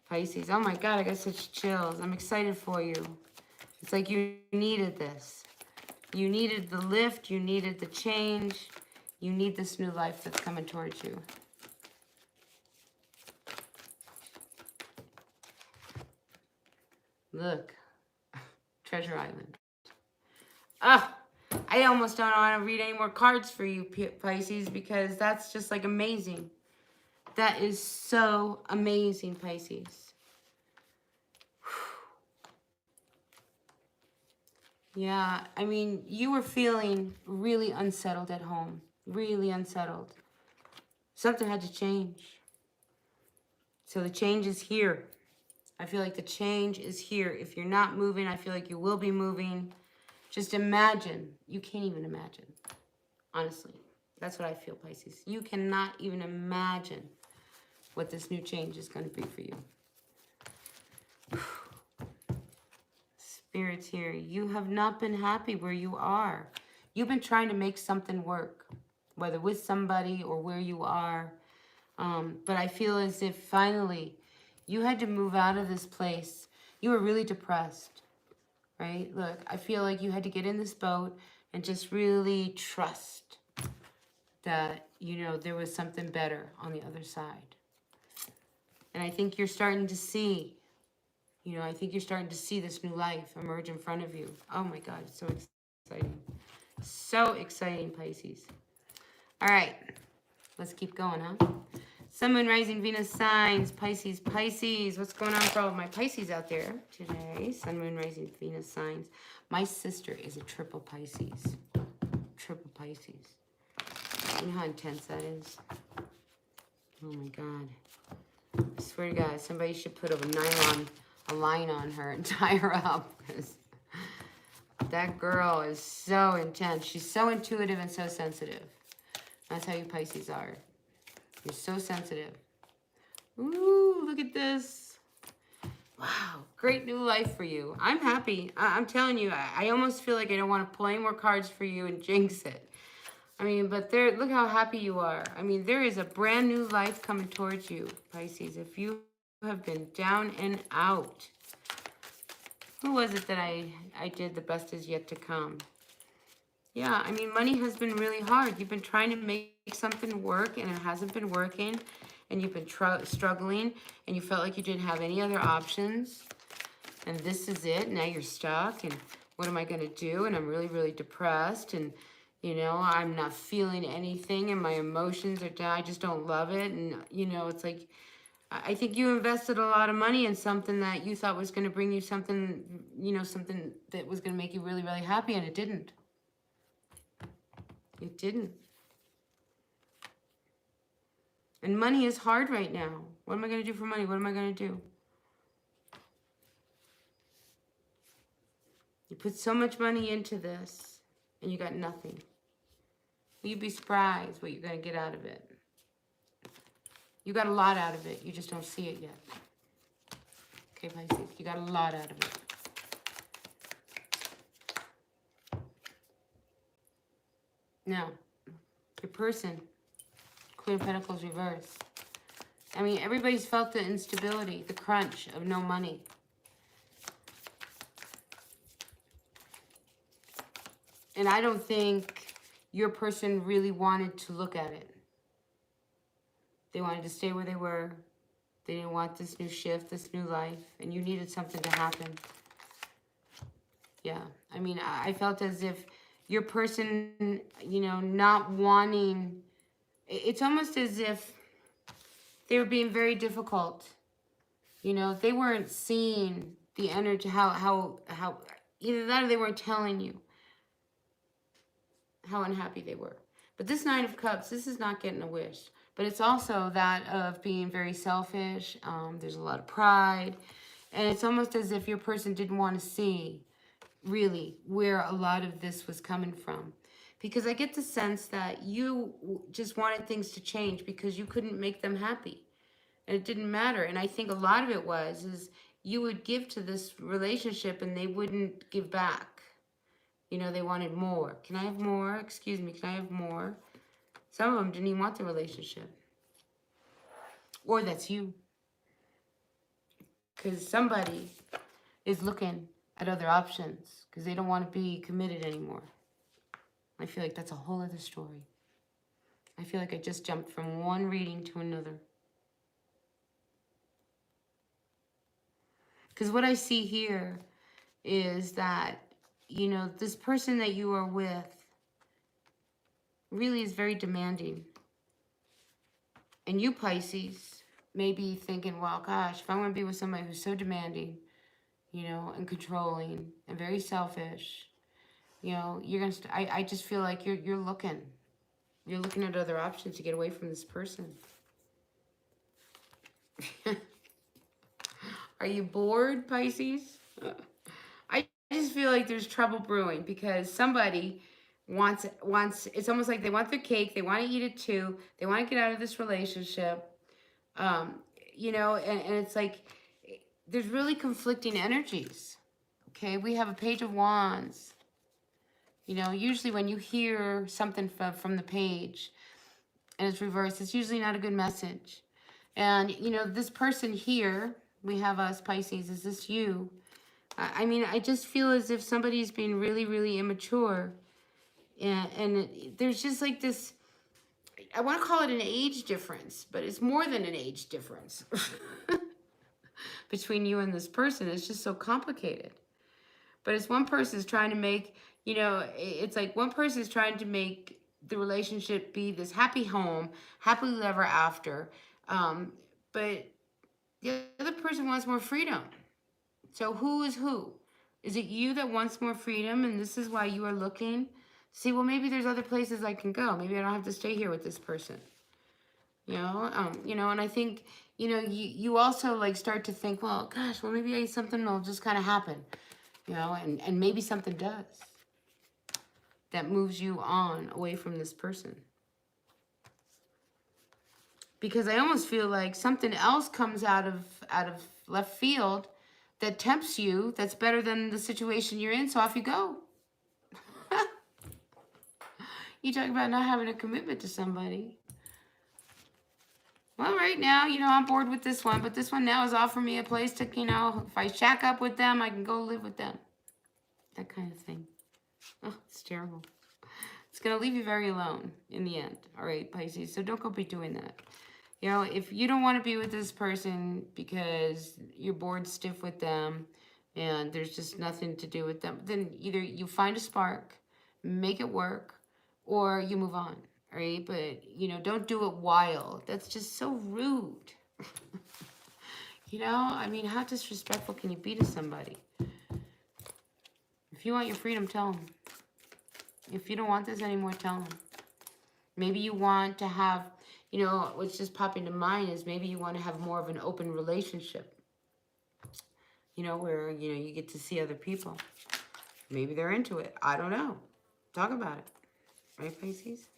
Pisces, oh my God, I got such chills. I'm excited for you. It's like you needed this. You needed the lift. You needed the change. You need this new life that's coming towards you. Look. Treasure Island. Ah, I almost don't want to read any more cards for you, Pisces, because that's just like amazing. That is so amazing, Pisces. Yeah, I mean, you were feeling really unsettled at home. Really unsettled. Something had to change. So the change is here. I feel like the change is here. If you're not moving, I feel like you will be moving. Just imagine. You can't even imagine. Honestly. That's what I feel, Pisces. You cannot even imagine what this new change is going to be for you. Spirits here. You have not been happy where you are. You've been trying to make something work, whether with somebody or where you are. But I feel as if finally you had to move out of this place. You were really depressed, right? Look, I feel like you had to get in this boat and just really trust that, you know, there was something better on the other side. And I think you're starting to see, you know, I think you're starting to see this new life emerge in front of you. Oh my God, it's so exciting. So exciting, Pisces. All right, let's keep going, huh? Sun, Moon, Rising, Venus signs, Pisces, Pisces. What's going on for all of my Pisces out there today? Sun, Moon, Rising, Venus signs. My sister is a triple Pisces. Triple Pisces. You know how intense that is? Oh my God. I swear to God, somebody should put a line on her and tie her up. Because that girl is so intense. She's so intuitive and so sensitive. That's how you Pisces are. You're so sensitive. Ooh, look at this. Wow, great new life for you. I'm happy. I'm telling you, I almost feel like I don't want to pull any more cards for you and jinx it. I mean, but there, look how happy you are. I mean, there is a brand new life coming towards you, Pisces. If you have been down and out. Who was it that I did the best is yet to come? Yeah, I mean, money has been really hard. You've been trying to make something work, and it hasn't been working. And you've been struggling, and you felt like you didn't have any other options. And this is it. Now you're stuck, and what am I going to do? And I'm really, really depressed, and, you know, I'm not feeling anything, and my emotions are down. I just don't love it. And, you know, it's like, I think you invested a lot of money in something that you thought was going to bring you something, you know, something that was going to make you really, really happy, and it didn't. It didn't. And money is hard right now. What am I going to do for money? What am I going to do? You put so much money into this, and you got nothing. You'd be surprised what you're going to get out of it. You got a lot out of it. You just don't see it yet. Okay, Pisces, you got a lot out of it. Now, your person, Queen of Pentacles reverse. I mean, everybody's felt the instability, the crunch of no money. And I don't think your person really wanted to look at it. They wanted to stay where they were. They didn't want this new shift, this new life, and you needed something to happen. Yeah, I mean, I felt as if your person, you know, not wanting, it's almost as if they were being very difficult. You know, they weren't seeing the energy, how either that or they weren't telling you how unhappy they were. But this Nine of Cups, this is not getting a wish. But it's also that of being very selfish. There's a lot of pride. And it's almost as if your person didn't want to see, really, where a lot of this was coming from. Because I get the sense that you just wanted things to change because you couldn't make them happy. And it didn't matter. And I think a lot of it is you would give to this relationship and they wouldn't give back. You know, they wanted more. Can I have more? Excuse me, can I have more? Some of them didn't even want the relationship. Or that's you. Because somebody is looking at other options because they don't want to be committed anymore. I feel like that's a whole other story. I feel like I just jumped from one reading to another. Because what I see here is that, you know, this person that you are with really is very demanding. And you, Pisces, may be thinking, well, gosh, if I want to be with somebody who's so demanding, you know, and controlling and very selfish, you know, you're going to, I just feel like you're looking at other options to get away from this person. Are you bored, Pisces? I just feel like there's trouble brewing because somebody wants, it's almost like they want their cake, they want to eat it too, they want to get out of this relationship, you know, and it's like, there's really conflicting energies, okay? We have a Page of Wands. You know, usually when you hear something from the page and it's reversed, it's usually not a good message. And, you know, this person here, we have us, Pisces, is this you? I mean, I just feel as if somebody's being really, really immature. And there's just like this, I want to call it an age difference, but it's more than an age difference between you and this person. It's just so complicated. But it's one person's trying to make, you know, it's like one person is trying to make the relationship be this happy home, happily ever after. But the other person wants more freedom. So who is who? Is it you that wants more freedom and this is why you are looking? See, well, maybe there's other places I can go. Maybe I don't have to stay here with this person. You know, and I think, you know, you also like start to think, well, gosh, well, maybe something will just kind of happen, you know, and maybe something does that moves you on away from this person. Because I almost feel like something else comes out of left field that tempts you, that's better than the situation you're in, so off you go. You talk about not having a commitment to somebody. Well, right now, you know, I'm bored with this one, but this one now is offering me a place to, you know, if I shack up with them, I can go live with them. That kind of thing. Oh, it's terrible. It's going to leave you very alone in the end. All right, Pisces, so don't go be doing that. You know, if you don't want to be with this person because you're bored stiff with them and there's just nothing to do with them, then either you find a spark, make it work, or you move on, all right? But, you know, don't do it wild. That's just so rude. You know, I mean, how disrespectful can you be to somebody? If you want your freedom, tell them. If you don't want this anymore, tell them. Maybe you want to have, you know, what's just popping to mind is maybe you want to have more of an open relationship. You know, where, you know, you get to see other people. Maybe they're into it. I don't know. Talk about it. Right, Pisces?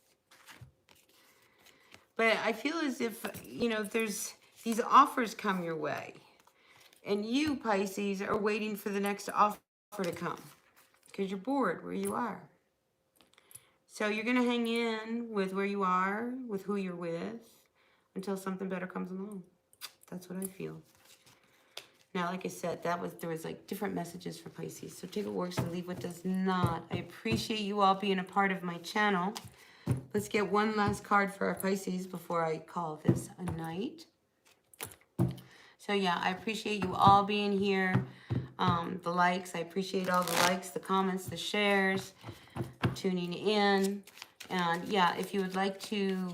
But I feel as if, you know, there's these offers come your way. And you, Pisces, are waiting for the next offer to come. Because you're bored where you are. So you're going to hang in with where you are, with who you're with, until something better comes along. That's what I feel. Now, like I said, there was like different messages for Pisces. So take what works and leave what does not. I appreciate you all being a part of my channel. Let's get one last card for our Pisces before I call this a night. So yeah, I appreciate you all being here. The likes, I appreciate all the likes, the comments, the shares, tuning in. And yeah, if you would like to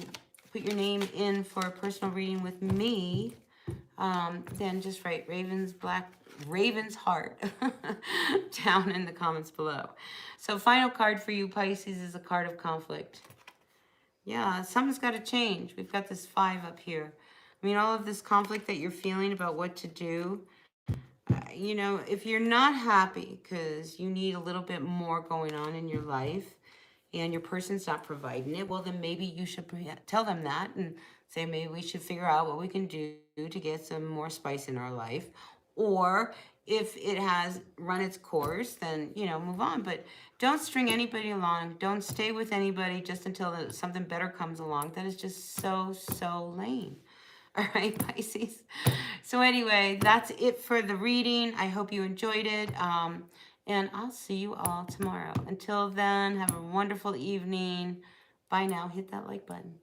put your name in for a personal reading with me, then just write Raven's heart down in the comments below. So final card for you, Pisces, is a card of conflict. Yeah, something's got to change. We've got this 5 up here. I mean, all of this conflict that you're feeling about what to do, you know, if you're not happy because you need a little bit more going on in your life and your person's not providing it, well, then maybe you should tell them that and say, maybe we should figure out what we can do to get some more spice in our life. Or if it has run its course, then, you know, move on. But don't string anybody along. Don't stay with anybody just until something better comes along. That is just so, so lame. All right, Pisces. So anyway, that's it for the reading. I hope you enjoyed it. And I'll see you all tomorrow. Until then, have a wonderful evening. Bye now. Hit that like button.